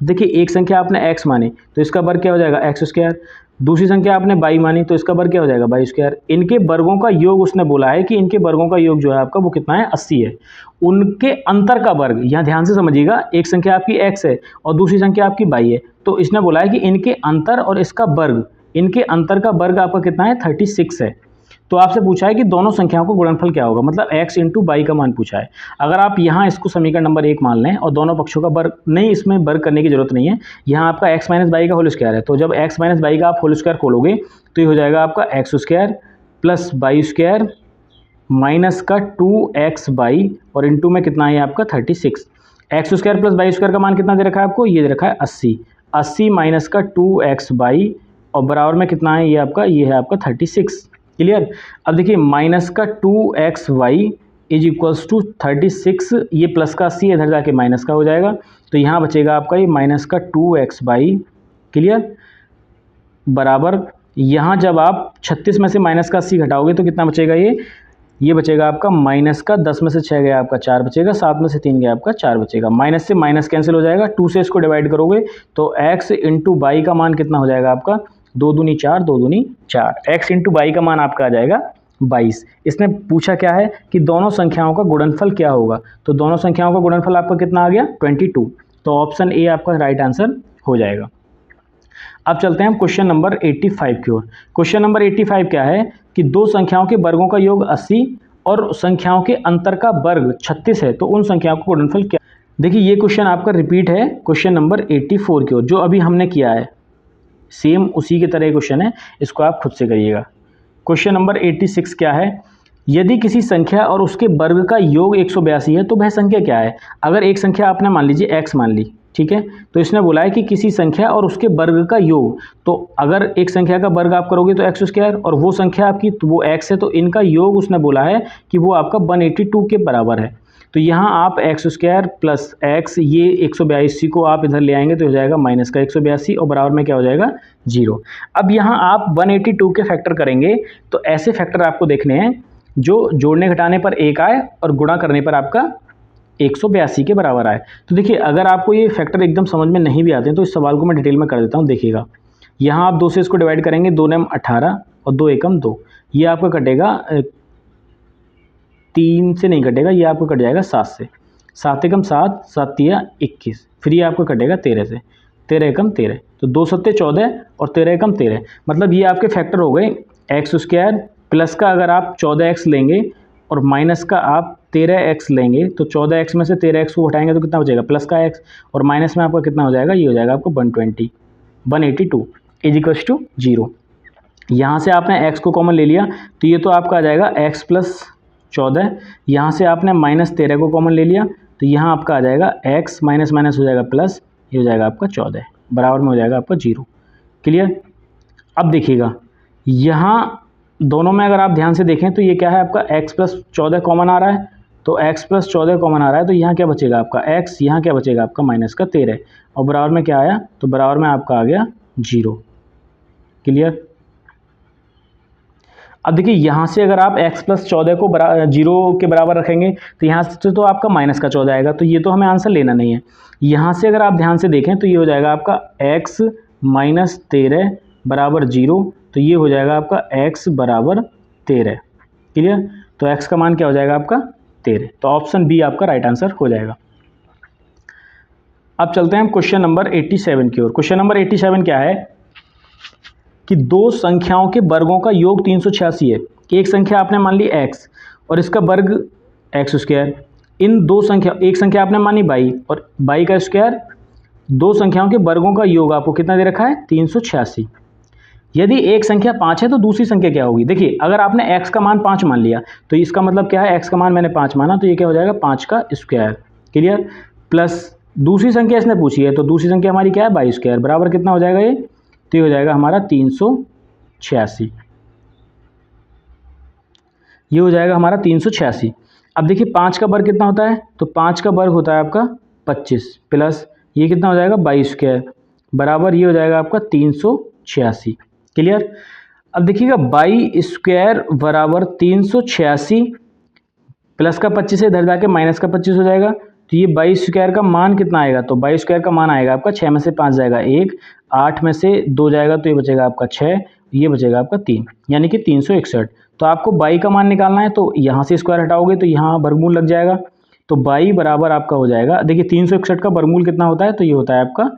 देखिए एक संख्या आपने x मानी तो इसका वर्ग क्या हो जाएगा एक्स स्क्वायर, दूसरी संख्या आपने बाई मानी तो इसका वर्ग क्या हो जाएगा बाई स्क्वायर। इनके वर्गों का योग उसने बोला है कि इनके वर्गों का योग जो है आपका वो कितना है 80 है। उनके अंतर का वर्ग, यहाँ ध्यान से समझिएगा, एक संख्या आपकी x है और दूसरी संख्या आपकी बाई है, तो इसने बोला है कि इनके अंतर और इसका वर्ग, इनके अंतर का वर्ग आपका कितना है 36 है। तो आपसे पूछा है कि दोनों संख्याओं को गुणनफल क्या होगा, मतलब x इंटू बाई का मान पूछा है। अगर आप यहाँ इसको समीकरण नंबर 1 मान लें और दोनों पक्षों का वर्ग, नहीं इसमें वर्ग करने की जरूरत नहीं है, यहाँ आपका x माइनस बाई का होल स्क्वायर है, तो जब x माइनस बाई का आप होल स्क्वायर खोलोगे तो ये हो जाएगा आपका x square plus by square minus का 2x बाई और इंटू में कितना है आपका 36। X square plus by square का मान कितना दे रखा है आपको, ये दे रखा है 80। 80 माइनस का 2x बाई और बराबर में कितना है ये आपका, ये है आपका 36। क्लियर। अब देखिए माइनस का 2xy इज इक्वल्स टू 36, ये प्लस का 80 इधर जाके माइनस का हो जाएगा, तो यहाँ बचेगा आपका ये माइनस का 2xy। क्लियर। बराबर यहाँ जब आप 36 में से माइनस का 80 घटाओगे तो कितना बचेगा, ये बचेगा आपका माइनस का 10 में से 6 गया आपका 4 बचेगा, 7 में से 3 गया आपका 4 बचेगा, माइनस से माइनस कैंसिल हो जाएगा, 2 से इसको डिवाइड करोगे तो x इंटू बाई का मान कितना हो जाएगा आपका 2 दूनी 4, 2 दूनी 4, x इंटू बाई का मान आपका आ जाएगा 22। इसने पूछा क्या है कि दोनों संख्याओं का गुणनफल क्या होगा, तो दोनों संख्याओं का गुणनफल आपका कितना आ गया 22। तो ऑप्शन ए आपका राइट आंसर हो जाएगा। अब चलते हैं हम क्वेश्चन नंबर 85 की ओर। क्वेश्चन नंबर 85 क्या है कि दो संख्याओं के वर्गों का योग 80 और संख्याओं के अंतर का वर्ग 36 है, तो उन संख्याओं का गुणनफल क्या। देखिए ये क्वेश्चन आपका रिपीट है क्वेश्चन नंबर 84 की ओर, जो अभी हमने किया है सेम उसी की तरह क्वेश्चन है, इसको आप खुद से करिएगा। क्वेश्चन नंबर 86 क्या है, यदि किसी संख्या और उसके वर्ग का योग 182 है तो वह संख्या क्या है। अगर एक संख्या आपने मान लीजिए x मान ली, ठीक है, तो इसने बोला है कि किसी संख्या और उसके वर्ग का योग, तो अगर एक संख्या का वर्ग आप करोगे तो एक्स स्क्वायर और वो संख्या आपकी तो वो x है, तो इनका योग उसने बोला है कि वो आपका 182 के बराबर है। तो यहाँ आप एक्स स्क्वायर प्लस एक्स, ये 182 को आप इधर ले आएंगे तो हो जाएगा माइनस का 182 और बराबर में क्या हो जाएगा 0। अब यहाँ आप 182 के फैक्टर करेंगे तो ऐसे फैक्टर आपको देखने हैं जो जोड़ने घटाने पर 1 आए और गुणा करने पर आपका 182 के बराबर आए। तो देखिए अगर आपको ये फैक्टर एकदम समझ में नहीं भी आते हैं तो इस सवाल को मैं डिटेल में कर देता हूँ। देखिएगा यहाँ आप 2 से इसको डिवाइड करेंगे, 2 नेम 18 और 2 एकम 2, ये आपका कटेगा 3 से नहीं कटेगा, ये आपको कट जाएगा 7 से, 7 एकम 7, 7 तिया 21, फिर ये आपको कटेगा 13 से, 13 एकम 13, तो 2 सत्ते 14 और 13 एकम 13, मतलब ये आपके फैक्टर हो गए एक्स स्क्वायर प्लस का अगर आप 14x लेंगे और माइनस का आप 13x लेंगे, तो 14x में से 13x को हटाएंगे तो कितना हो जाएगा प्लस का x, और माइनस में आपका कितना हो जाएगा, ये हो जाएगा आपको 182 इज इक्वल्स टू 0। यहाँ से आपने x को कॉमन ले लिया तो ये तो आपका आ जाएगा x प्लस 14, यहाँ से आपने माइनस 13 को कॉमन ले लिया तो यहाँ आपका आ जाएगा x माइनस माइनस हो जाएगा प्लस, ये हो जाएगा आपका 14, बराबर में हो जाएगा आपका 0। क्लियर। अब देखिएगा यहाँ दोनों में अगर आप ध्यान से देखें तो ये क्या है आपका x प्लस 14 कॉमन आ रहा है, तो x प्लस 14 कॉमन आ रहा है तो यहाँ क्या बचेगा आपका x, यहाँ क्या बचेगा आपका माइनस का 13 और बराबर में क्या आया, तो बराबर में आपका आ गया 0। क्लियर। अब देखिए यहाँ से अगर आप x प्लस 14 को 0 के बराबर रखेंगे तो यहाँ से तो आपका माइनस का 14 आएगा, तो ये तो हमें आंसर लेना नहीं है। यहाँ से अगर आप ध्यान से देखें तो ये हो जाएगा आपका x माइनस 13 बराबर 0, तो ये हो जाएगा आपका x बराबर 13। क्लियर। तो x का मान क्या हो जाएगा आपका 13, तो ऑप्शन बी आपका राइट आंसर हो जाएगा। अब चलते हैं हम क्वेश्चन नंबर 87 की ओर। क्वेश्चन नंबर 87 क्या है कि दो संख्याओं के वर्गों का योग 386 है। एक संख्या आपने मान ली x और इसका वर्ग एक्स स्क्वायर, इन दो संख्या, एक संख्या आपने मानी 22 और 22 का स्क्वायर, दो संख्याओं के वर्गों का योग आपको कितना दे रखा है 386। यदि एक संख्या 5 है तो दूसरी संख्या क्या होगी? देखिए अगर आपने x का मान 5 मान लिया तो इसका मतलब क्या है, x का मान मैंने 5 माना तो ये क्या हो जाएगा 5 का स्क्वायर। क्लियर? प्लस दूसरी संख्या इसने पूछी है तो दूसरी संख्या हमारी क्या है 22 स्क्वायर, बराबर कितना हो जाएगा ये, तो ये हो जाएगा हमारा 386। ये हो जाएगा हमारा 386। अब देखिए 5 का वर्ग कितना होता है, तो 5 का वर्ग होता है आपका 25 प्लस ये कितना हो जाएगा 22 स्क्वायर, बराबर ये हो जाएगा आपका 386। क्लियर? अब देखिएगा 22 स्क्वायर बराबर 386 प्लस का 25 है, इधर जाके माइनस का 25 हो जाएगा, तो ये 22 स्क्वायर का मान कितना आएगा, तो 22 स्क्वायर का मान आएगा आपका 6 में से 5 जाएगा 1, 8 में से 2 जाएगा तो ये बचेगा आपका 6, ये बचेगा आपका 3, यानी कि 361। तो आपको 22 का मान निकालना है तो यहाँ से स्क्वायर हटाओगे तो यहाँ वर्गमूल लग जाएगा, तो 22 बराबर आपका हो जाएगा, देखिए 361 का वर्गमूल कितना होता है, तो ये होता है आपका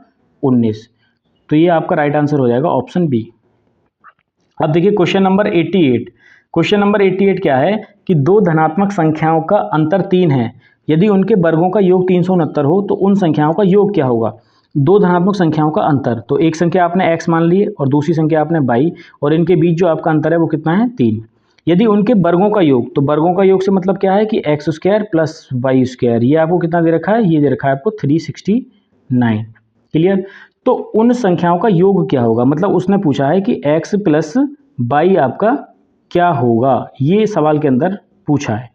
19। तो ये आपका राइट आंसर हो जाएगा ऑप्शन बी। अब देखिए क्वेश्चन नंबर 88। क्वेश्चन नंबर 88 क्या है कि दो धनात्मक संख्याओं का अंतर 3 है, यदि उनके वर्गों का योग 369 हो तो उन संख्याओं का योग क्या होगा? दो धनात्मक संख्याओं का अंतर, तो एक संख्या आपने x मान ली और दूसरी संख्या आपने y, और इनके बीच जो आपका अंतर है वो कितना है 3। यदि उनके वर्गों का योग, तो वर्गों का योग से मतलब क्या है कि x square plus y square, ये आपको कितना दे रखा है, ये दे रखा है आपको 369। क्लियर? तो उन संख्याओं का योग क्या होगा, मतलब उसने पूछा है कि x प्लस वाई आपका क्या होगा, ये सवाल के अंदर पूछा है।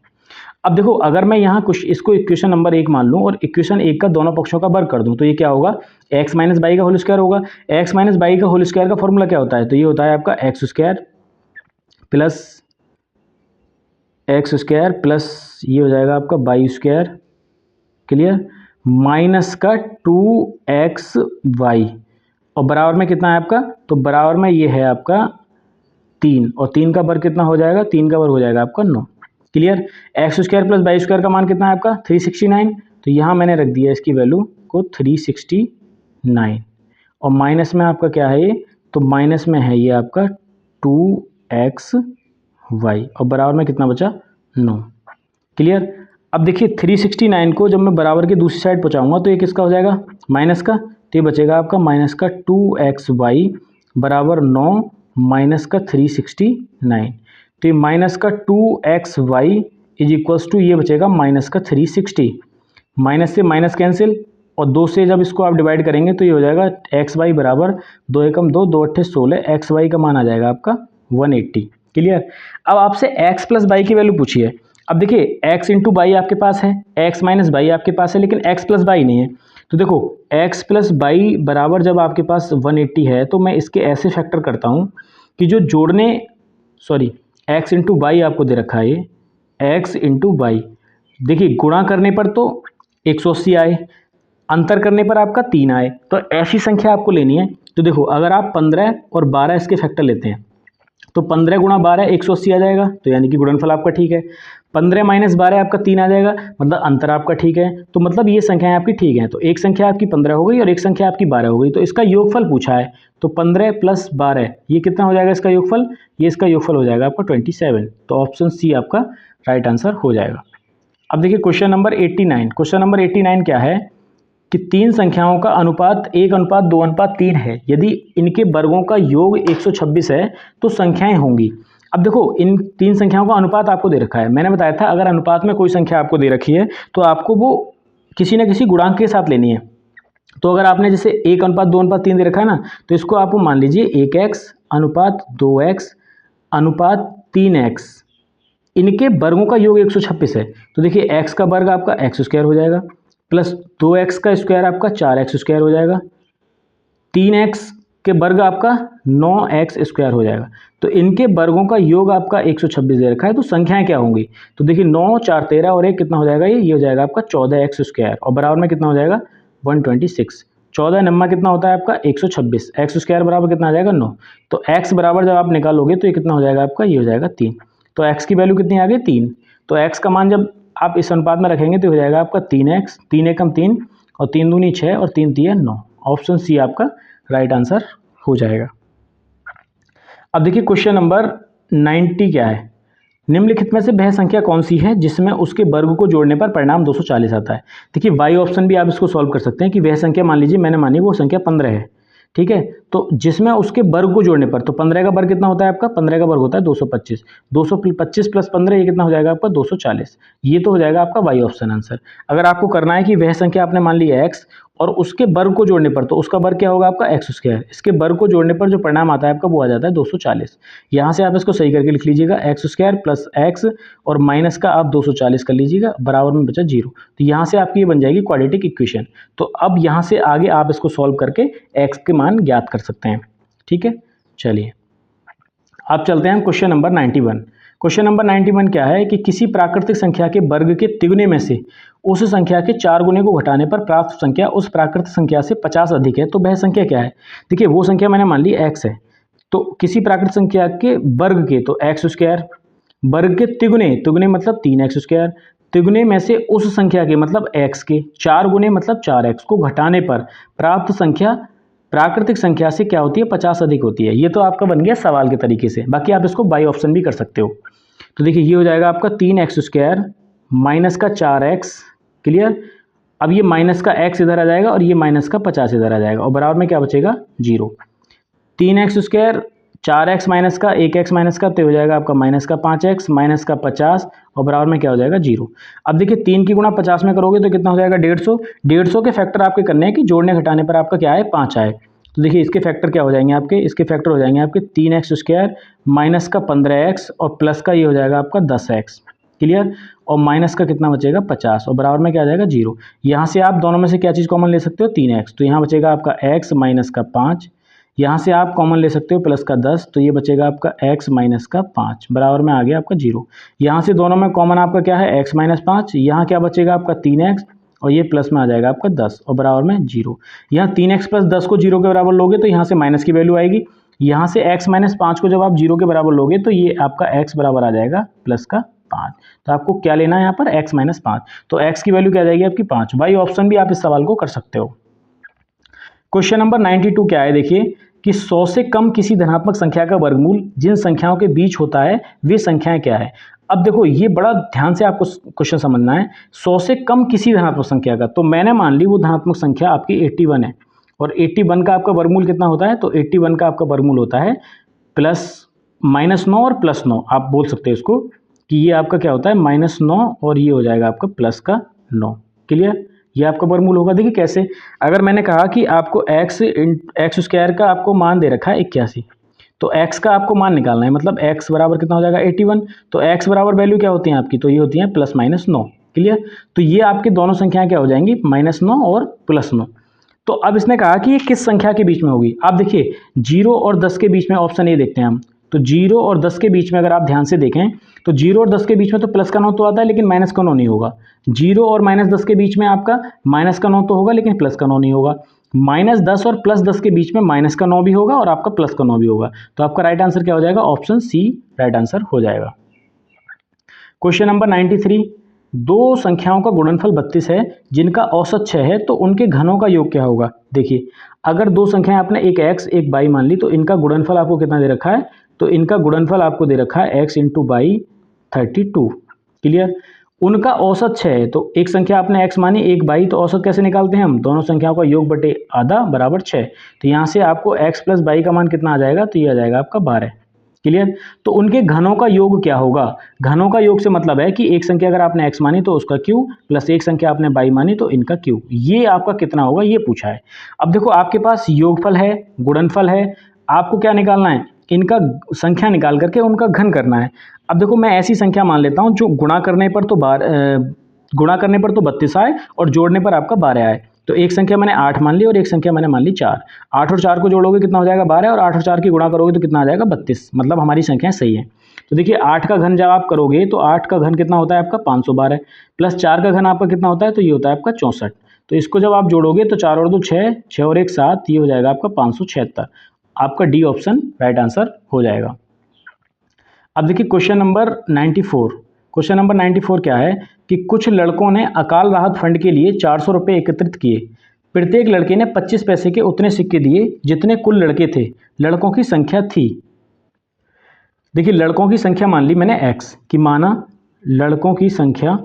अब देखो अगर मैं यहाँ कुछ इसको इक्वेशन नंबर 1 मान लूँ और इक्वेशन 1 का दोनों पक्षों का वर्ग कर दूँ तो ये क्या होगा, x माइनस वाई का होल स्क्वायर होगा। x माइनस वाई का होल स्क्वायर का फॉर्मूला क्या होता है, तो ये होता है आपका एक्स स्क्वायर प्लस ये हो जाएगा आपका वाई स्क्वायर, क्लियर, माइनस का 2xy, और बराबर में कितना है आपका, तो बराबर में ये है आपका 3, और 3 का वर्ग कितना हो जाएगा, 3 का वर्ग हो जाएगा आपका 9। Clear? X square plus y square का मान कितना है आपका 369, तो यहाँ मैंने रख दिया इसकी वैल्यू को 369, और माइनस में आपका क्या है ये, तो माइनस में है ये आपका 2xy, और बराबर में कितना बचा 9। क्लियर? अब देखिए 369 को जब मैं बराबर की दूसरी साइड पहुँचाऊँगा तो ये किसका हो जाएगा, माइनस का, तो ये बचेगा आपका माइनस का 2xy बराबर 9 माइनस का 369, तो ये माइनस का 2xy इज इक्वल्स टू ये बचेगा माइनस का 360, माइनस से माइनस कैंसिल, और 2 से जब इसको आप डिवाइड करेंगे तो ये हो जाएगा xy बराबर 2 एकम 2, 2 अट्ठे 16, xy का मान आ जाएगा आपका 180। क्लियर? अब आपसे x प्लस वाई की वैल्यू पूछी है। अब देखिए x इंटू वाई आपके पास है, x माइनस वाई आपके पास है, लेकिन x प्लस वाई नहीं है। तो देखो x प्लस वाई बराबर जब आपके पास 180 है तो मैं इसके ऐसे फैक्टर करता हूँ कि जो जोड़ने, सॉरी x इंटू वाई आपको दे रखा है, ये x इंटू वाई, देखिए गुणा करने पर तो 180 आए, अंतर करने पर आपका 3 आए, तो ऐसी संख्या आपको लेनी है। तो देखो अगर आप 15 और 12 इसके फैक्टर लेते हैं तो 15 गुणा 12 180 आ जाएगा, तो यानी कि गुणनफल आपका ठीक है। 15 माइनस 12 आपका 3 आ जाएगा, मतलब अंतर आपका ठीक है, तो मतलब ये संख्याएं आपकी ठीक हैं। तो एक संख्या आपकी 15 हो गई और एक संख्या आपकी 12 हो गई, तो इसका योगफल पूछा है, तो 15 प्लस 12 ये कितना हो जाएगा इसका योगफल, ये इसका योगफल हो जाएगा आपका 27। तो ऑप्शन सी आपका राइट आंसर हो जाएगा। अब देखिए क्वेश्चन नंबर 89। क्वेश्चन नंबर 89 क्या है कि तीन संख्याओं का अनुपात 1:2:3 है, यदि इनके वर्गों का योग 126 है तो संख्याएं होंगी। अब देखो इन तीन संख्याओं का अनुपात आपको दे रखा है, मैंने बताया था अगर अनुपात में कोई संख्या आपको दे रखी है तो आपको वो किसी न किसी गुणांक के साथ लेनी है। तो अगर आपने जैसे 1:2:3 दे रखा है ना, तो इसको आप मान लीजिए 1x अनुपात 2x अनुपात 3x, इनके वर्गों का योग 126 है। तो देखिए x का वर्ग आपका एक्स स्क्वायर हो जाएगा, प्लस 2x का स्क्वायर आपका 4x स्क्वायर हो जाएगा, 3x के वर्ग आपका 9x स्क्वायर हो जाएगा। तो इनके वर्गों का योग आपका 126 दे रखा है, तो संख्याएं क्या होंगी, तो देखिए 9 4 13 और 1 कितना हो जाएगा, ये हो जाएगा आपका 14x स्क्वायर, और बराबर में कितना हो जाएगा 126। 14 नम्मा कितना होता है आपका 126, एक्स स्क्वायर बराबर कितना आ जाएगा 9, तो x बराबर जब आप निकालोगे तो ये कितना हो जाएगा आपका, ये हो जाएगा 3। तो x की वैल्यू कितनी आ गई 3, तो x का मान जब आप इस अनुपात में रखेंगे तो हो जाएगा आपका 3x, 3 एकम 3 और 3 दूनी 6 और 3 3 9, ऑप्शन सी आपका राइट आंसर हो जाएगा। अब देखिए क्वेश्चन नंबर 90 क्या है, निम्नलिखित में से वह संख्या कौन सी है जिसमें उसके वर्ग को जोड़ने पर परिणाम 240 आता है। देखिए वाई ऑप्शन भी आप इसको सॉल्व कर सकते हैं कि वह संख्या मान लीजिए मैंने मानी वो संख्या 15 है, ठीक है, तो जिसमें उसके वर्ग को जोड़ने पर, तो 15 का वर्ग कितना होता है आपका, 15 का वर्ग होता है 225, 225 प्लस 15 ये कितना हो जाएगा आपका 240, ये तो हो जाएगा आपका वाई ऑप्शन आंसर। अगर आपको करना है कि वह संख्या आपने मान ली है एक्स और उसके वर्ग को जोड़ने पर, तो उसका वर्ग क्या होगा आपका एक्स स्क्वायर, इसके वर्ग को जोड़ने पर जो परिणाम आता है आपका वो आ जाता है 240। यहाँ से आप इसको सही करके लिख लीजिएगा, एक्स स्क्वायर प्लस एक्स और माइनस का आप 240 कर लीजिएगा, बराबर में बचा 0। तो यहाँ से आपकी ये बन जाएगी क्वाड्रेटिक इक्वेशन। तो अब यहाँ से आगे आप इसको सॉल्व करके एक्स के मान ज्ञात कर सकते हैं, ठीक है। चलिए अब चलते हैं क्वेश्चन नंबर 91। क्वेश्चन नंबर 91 क्या है कि किसी प्राकृतिक संख्या के वर्ग के तिगुने में से उस संख्या के 4 गुने को घटाने पर प्राप्त संख्या उस प्राकृतिक संख्या से 50 अधिक है, तो वह संख्या क्या है। देखिए वो संख्या मैंने मान ली x है, तो किसी प्राकृतिक संख्या के वर्ग के, तो एक्स स्क्वायर, वर्ग के तिगुने, तिगुने मतलब 3x स्क्वायर, तिगुने में से उस संख्या के मतलब x के 4 गुने मतलब 4x को घटाने पर प्राप्त संख्या प्राकृतिक संख्या से क्या होती है 50 अधिक होती है। ये तो आपका बन गया सवाल के तरीके से, बाकी आप इसको बाई ऑप्शन भी कर सकते हो। तो देखिए ये हो जाएगा आपका 3x स्क्वायर माइनस का 4x, क्लियर। अब ये माइनस का x इधर आ जाएगा और ये माइनस का 50 इधर आ जाएगा और बराबर में क्या बचेगा 0। 3x स्क्वायर 4x माइनस का 1x माइनस का, तो हो जाएगा आपका माइनस का 5x माइनस का 50 और बराबर में क्या हो जाएगा 0। अब देखिए 3 की गुणा 50 में करोगे तो कितना हो जाएगा 150। 150 के फैक्टर आपके करने हैं कि जोड़ने घटाने पर आपका क्या है 5 आए। तो देखिए इसके फैक्टर क्या हो जाएंगे आपके, इसके फैक्टर हो जाएंगे आपके 3x स्क्वायर माइनस का 15x और प्लस का ये हो जाएगा आपका 10x, क्लियर। और माइनस का कितना बचेगा 50 और बराबर में क्या आ जाएगा 0। यहाँ से आप दोनों में से क्या चीज़ कॉमन ले सकते हो 3x, तो यहाँ बचेगा आपका x माइनस का 5, यहाँ से आप कॉमन ले सकते हो प्लस का 10, तो ये बचेगा आपका x माइनस का 5, बराबर में आ गया आपका 0। यहाँ से दोनों में कॉमन आपका क्या है x माइनस 5, यहाँ क्या बचेगा आपका 3x और ये प्लस में आ जाएगा आपका 10 और बराबर में 0। यहाँ 3x प्लस 10 को 0 के बराबर लोगे तो यहाँ से माइनस की वैल्यू आएगी, यहाँ से x माइनस 5 को जब आप 0 के बराबर लोगे तो ये आपका x बराबर आ जाएगा प्लस का 5। तो आपको क्या लेना है यहाँ पर x माइनस 5, तो x की वैल्यू क्या आ जाएगी आपकी 5। वाई ऑप्शन भी आप इस सवाल को कर सकते हो। क्वेश्चन नंबर 92 क्या है, देखिए कि 100 से कम किसी धनात्मक संख्या का वर्गमूल जिन संख्याओं के बीच होता है वे संख्याएं क्या है। अब देखो ये बड़ा ध्यान से आपको क्वेश्चन समझना है, 100 से कम किसी धनात्मक संख्या का, तो मैंने मान ली वो धनात्मक संख्या आपकी 81 है और 81 का आपका वर्गमूल कितना होता है, तो 81 का आपका वर्गमूल होता है प्लस -9 और +9, आप बोल सकते हो इसको कि ये आपका क्या होता है -9 और ये हो जाएगा आपका प्लस का 9, क्लियर। ये आपका वर्गमूल होगा। देखिए कैसे, अगर मैंने कहा कि आपको एक्स स्क्वायर का आपको मान दे रखा है 81, तो x का आपको मान निकालना है, मतलब x बराबर कितना हो जाएगा 81, तो x बराबर वैल्यू क्या होती है आपकी, तो ये होती है +-9, क्लियर। तो ये आपकी दोनों संख्याएं क्या हो जाएंगी -9 और +9। तो अब इसने कहा कि ये किस संख्या के बीच में होगी। आप देखिए 0 और 10 के बीच में ऑप्शन ए देखते हैं हम, तो 0 और 10 के बीच में अगर आप ध्यान से देखें तो 0 और 10 के बीच में तो प्लस का 9 तो आता है लेकिन माइनस का 9 नहीं होगा। 0 और -10 के बीच में आपका माइनस का 9 तो होगा लेकिन प्लस का 9 नहीं होगा। -10 और +10 के बीच में माइनस का 9 भी होगा और आपका प्लस का 9 भी होगा। तो आपका राइट आंसर क्या हो जाएगा, ऑप्शन सी राइट आंसर हो जाएगा। क्वेश्चन नंबर 93, दो संख्याओं का गुणनफल 32 है जिनका औसत 6 है, तो उनके घनों का योग क्या होगा। देखिए अगर दो संख्याएं आपने एक x एक y मान ली, तो इनका गुणनफल आपको कितना दे रखा है, तो इनका गुणनफल आपको दे रखा है x × y 32, क्लियर। उनका औसत 6 है, तो एक संख्या आपने x मानी एक y, तो औसत कैसे निकालते हैं हम, दोनों संख्याओं का योग बटे आधा बराबर 6। तो यहाँ से आपको x + y का मान कितना आ जाएगा, तो ये आ जाएगा आपका 12, क्लियर। तो उनके घनों का योग क्या होगा, घनों का योग से मतलब है कि एक संख्या अगर आपने x मानी तो उसका क्यू प्लस एक संख्या आपने y मानी तो इनका क्यू, ये आपका कितना होगा ये पूछा है। अब देखो आपके पास योगफल है गुणनफल है, आपको क्या निकालना है, इनका संख्या निकाल करके उनका घन करना है। अब देखो मैं ऐसी संख्या मान लेता हूँ जो गुणा करने पर तो 32 आए और जोड़ने पर आपका 12 आए। तो एक संख्या मैंने 8 मान ली और एक संख्या मैंने मान ली 4। 8 और 4 को जोड़ोगे कितना हो जाएगा 12 और 8 और 4 की गुणा करोगे तो कितना आ जाएगा 32, मतलब हमारी संख्याएं सही है। तो देखिए 8 का घन जब आप करोगे तो 8 का घन कितना होता है आपका 512 प्लस 4 का घन आपका कितना होता है, तो ये होता है आपका 64। तो इसको जब आप जोड़ोगे तो 4 और 2 6, 6 और 1 7, ये हो जाएगा आपका 576। आपका डी ऑप्शन राइट आंसर हो जाएगा। अब देखिए क्वेश्चन नंबर 94। क्वेश्चन नंबर 94 क्या है कि कुछ लड़कों ने अकाल राहत फंड के लिए 400 रुपये एकत्रित किए। प्रत्येक लड़के ने 25 पैसे के उतने सिक्के दिए जितने कुल लड़के थे, लड़कों की संख्या थी। देखिए लड़कों की संख्या मान ली मैंने x की, माना लड़कों की संख्या,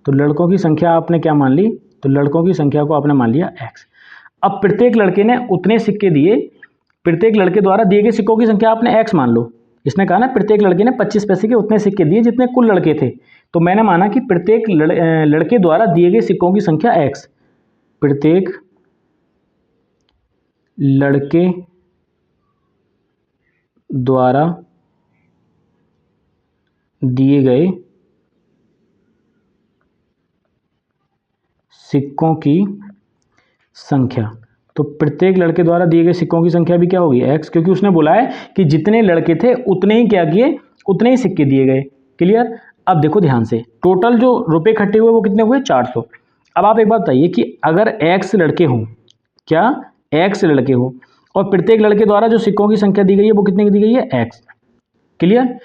तो लड़कों की संख्या आपने क्या मान ली, तो लड़कों की संख्या को आपने मान लिया x। अब प्रत्येक लड़के ने उतने सिक्के दिए, प्रत्येक लड़के द्वारा दिए गए सिक्कों की संख्या आपने x मान लो। इसने कहा ना प्रत्येक लड़के ने 25 पैसे के उतने सिक्के दिए जितने कुल लड़के थे, तो मैंने माना कि प्रत्येक लड़के द्वारा दिए गए सिक्कों की संख्या x, प्रत्येक लड़के द्वारा दिए गए सिक्कों की संख्या, तो प्रत्येक लड़के द्वारा दिए गए सिक्कों की संख्या भी क्या होगी x, क्योंकि उसने बोला है कि जितने लड़के थे उतने ही क्या किए, उतने ही सिक्के दिए गए। क्लियर। अब देखो ध्यान से, टोटल जो रुपए इकट्ठे हुए वो कितने हुए 400। अब आप एक बात बताइए कि अगर x लड़के हों, क्या x लड़के हों और प्रत्येक लड़के द्वारा जो सिक्कों की संख्या दी गई है वो कितने की दी गई है x। क्लियर।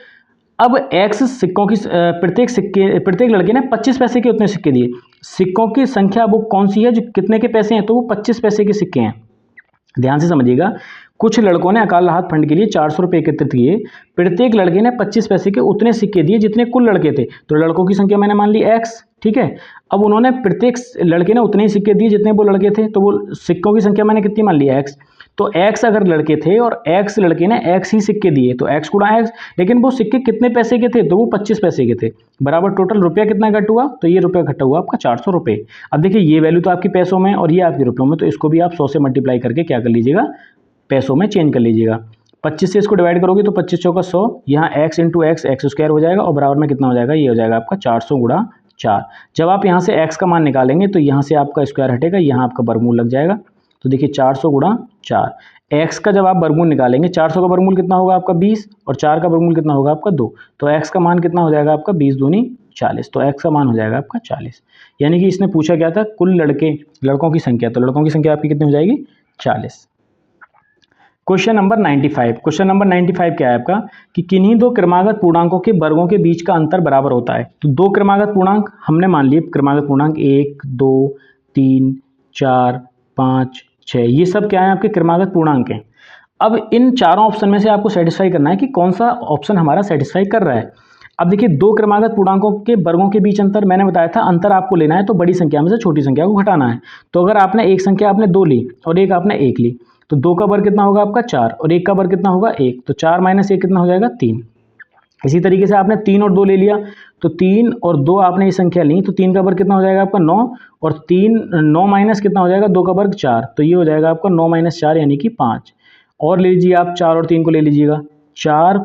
अब x सिक्कों की प्रत्येक लड़के ने 25 पैसे के उतने सिक्के दिए, सिक्कों की संख्या वो कौन सी है जो कितने के पैसे हैं, तो वो 25 पैसे के सिक्के हैं। ध्यान से समझिएगा, कुछ लड़कों ने अकाल राहत फंड के लिए 400 रुपये एकत्रित किए, प्रत्येक लड़के ने 25 पैसे के उतने सिक्के दिए जितने कुल लड़के थे, तो लड़कों की संख्या मैंने मान ली x। ठीक है। अब उन्होंने प्रत्येक लड़के ने उतने ही सिक्के दिए जितने वो लड़के थे, तो वो सिक्कों की संख्या मैंने कितनी मान ली x। तो x अगर लड़के थे और x लड़के ने x ही सिक्के दिए, तो x गुणा x, लेकिन वो सिक्के कितने पैसे के थे, तो वो 25 पैसे के थे, बराबर टोटल रुपया कितना इकट्ठा हुआ, तो ये रुपया इकट्ठा हुआ आपका 400 रुपये। अब देखिए ये वैल्यू तो आपकी पैसों में और ये आपके रुपयों में, तो इसको भी आप 100 से मल्टीप्लाई करके क्या कर लीजिएगा, पैसों में चेंज कर लीजिएगा। 25 से इसको डिवाइड करोगे तो 25 चौका 100, यहाँ x into x x square हो जाएगा और बराबर में कितना हो जाएगा, ये हो जाएगा आपका 400 गुणा 4। जब आप यहाँ से x का मान निकालेंगे तो यहाँ से आपका स्क्वायर हटेगा, यहाँ आपका वर्गमूल लग जाएगा। तो देखिए 400 गुणा 4, x का जब आप वर्गमूल निकालेंगे, 400 का वर्गमूल कितना होगा आपका 20 और 4 का वर्गमूल कितना होगा आपका 2, तो x का मान कितना हो जाएगा आपका 20 दूनी 40, तो x का मान हो जाएगा आपका 40। यानी कि इसने पूछा क्या था, कुल लड़कों की संख्या, तो लड़कों की संख्या आपकी कितनी हो जाएगी 40। क्वेश्चन नंबर 95, क्वेश्चन नंबर 95 क्या है आपका कि किन्हीं दो क्रमागत पूर्णांकों के वर्गों के बीच का अंतर बराबर होता है। तो दो क्रमागत पूर्णांक हमने मान लिए, क्रमागत पूर्णांक 1 2 3 4 5 6, ये सब क्या है आपके क्रमागत पूर्णांक हैं। अब इन चारों ऑप्शन में से आपको सेटिस्फाई करना है कि कौन सा ऑप्शन हमारा सेटिस्फाई कर रहा है। अब देखिए दो क्रमागत पूर्णांकों के वर्गों के बीच अंतर, मैंने बताया था अंतर आपको लेना है तो बड़ी संख्या में से छोटी संख्या को घटाना है। तो अगर आपने एक संख्या आपने 2 ली और एक आपने 1 ली, तो 2 का वर्ग कितना होगा आपका 4 और 1 का वर्ग कितना होगा 1, तो 4 माइनस 1 कितना हो जाएगा 3। इसी तरीके से आपने 3 और 2 ले लिया, तो 3 और 2 आपने ये संख्या ली, तो 3 का वर्ग कितना हो जाएगा आपका 9 और 9 माइनस कितना हो जाएगा 2 का वर्ग 4, तो ये हो जाएगा आपका 9 माइनस 4 यानी कि 5। और ले लीजिए आप 4 और 3 को ले लीजिएगा, 4,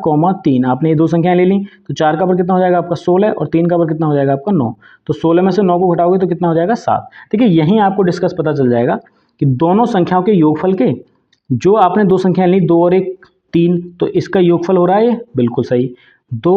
3 आपने ये दो संख्याएं ले ली, तो 4 का वर्ग कितना हो जाएगा आपका 16 और 3 का वर्ग कितना हो जाएगा आपका 9, तो 16 में से 9 को घटाओगे तो कितना हो जाएगा 7। देखिए यहीं आपको डिस्कस पता चल जाएगा कि दोनों संख्याओं के योगफल के, जो आपने दो संख्याएं ली 2 और 1 3, तो इसका योगफल हो रहा है बिल्कुल सही 2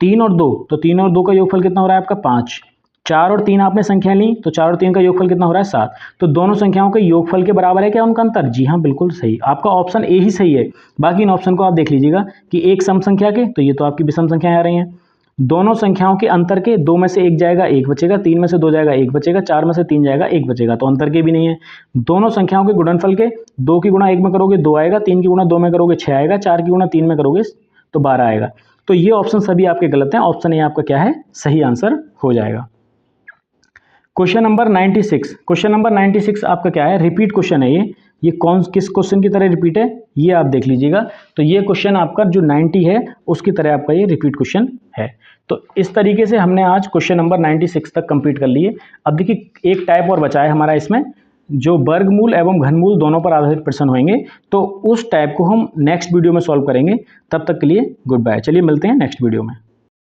3 और 2, तो 3 और 2 का योगफल कितना हो रहा है आपका 5। 4 और 3 आपने संख्या ली, तो 4 और 3 का योगफल कितना हो रहा है 7, तो दोनों संख्याओं के योगफल के बराबर है क्या उनका अंतर, जी हाँ बिल्कुल सही, आपका ऑप्शन ए ही सही है। बाकी इन ऑप्शन को आप देख लीजिएगा कि एक सम संख्या के, तो ये तो आपकी विषम संख्याएं आ रही हैं, दोनों संख्याओं के अंतर के 2 में से 1 जाएगा 1 बचेगा, 3 में से 2 जाएगा 1 बचेगा, 4 में से 3 जाएगा 1 बचेगा, तो अंतर के भी नहीं है। दोनों संख्याओं के गुणनफल के 2 की गुणा 1 में करोगे 2 आएगा, 3 की गुणा 2 में करोगे 6 आएगा, 4 की गुणा 3 में करोगे तो 12 आएगा। तो ये ऑप्शन सभी आपके गलत हैं, ऑप्शन ए आपका क्या है सही आंसर हो जाएगा। क्वेश्चन नंबर 96, क्वेश्चन नंबर 96 आपका क्या है, रिपीट क्वेश्चन है ये किस क्वेश्चन की तरह रिपीट है ये आप देख लीजिएगा। तो ये क्वेश्चन आपका जो 90 है उसकी तरह आपका ये रिपीट क्वेश्चन है। तो इस तरीके से हमने आज क्वेश्चन नंबर 96 तक कंप्लीट कर लिए। अब देखिए एक टाइप और बचा है हमारा इसमें, जो वर्गमूल एवं घनमूल दोनों पर आधारित प्रश्न होंगे, तो उस टाइप को हम नेक्स्ट वीडियो में सॉल्व करेंगे। तब तक के लिए गुड बाय, चलिए मिलते हैं नेक्स्ट वीडियो में।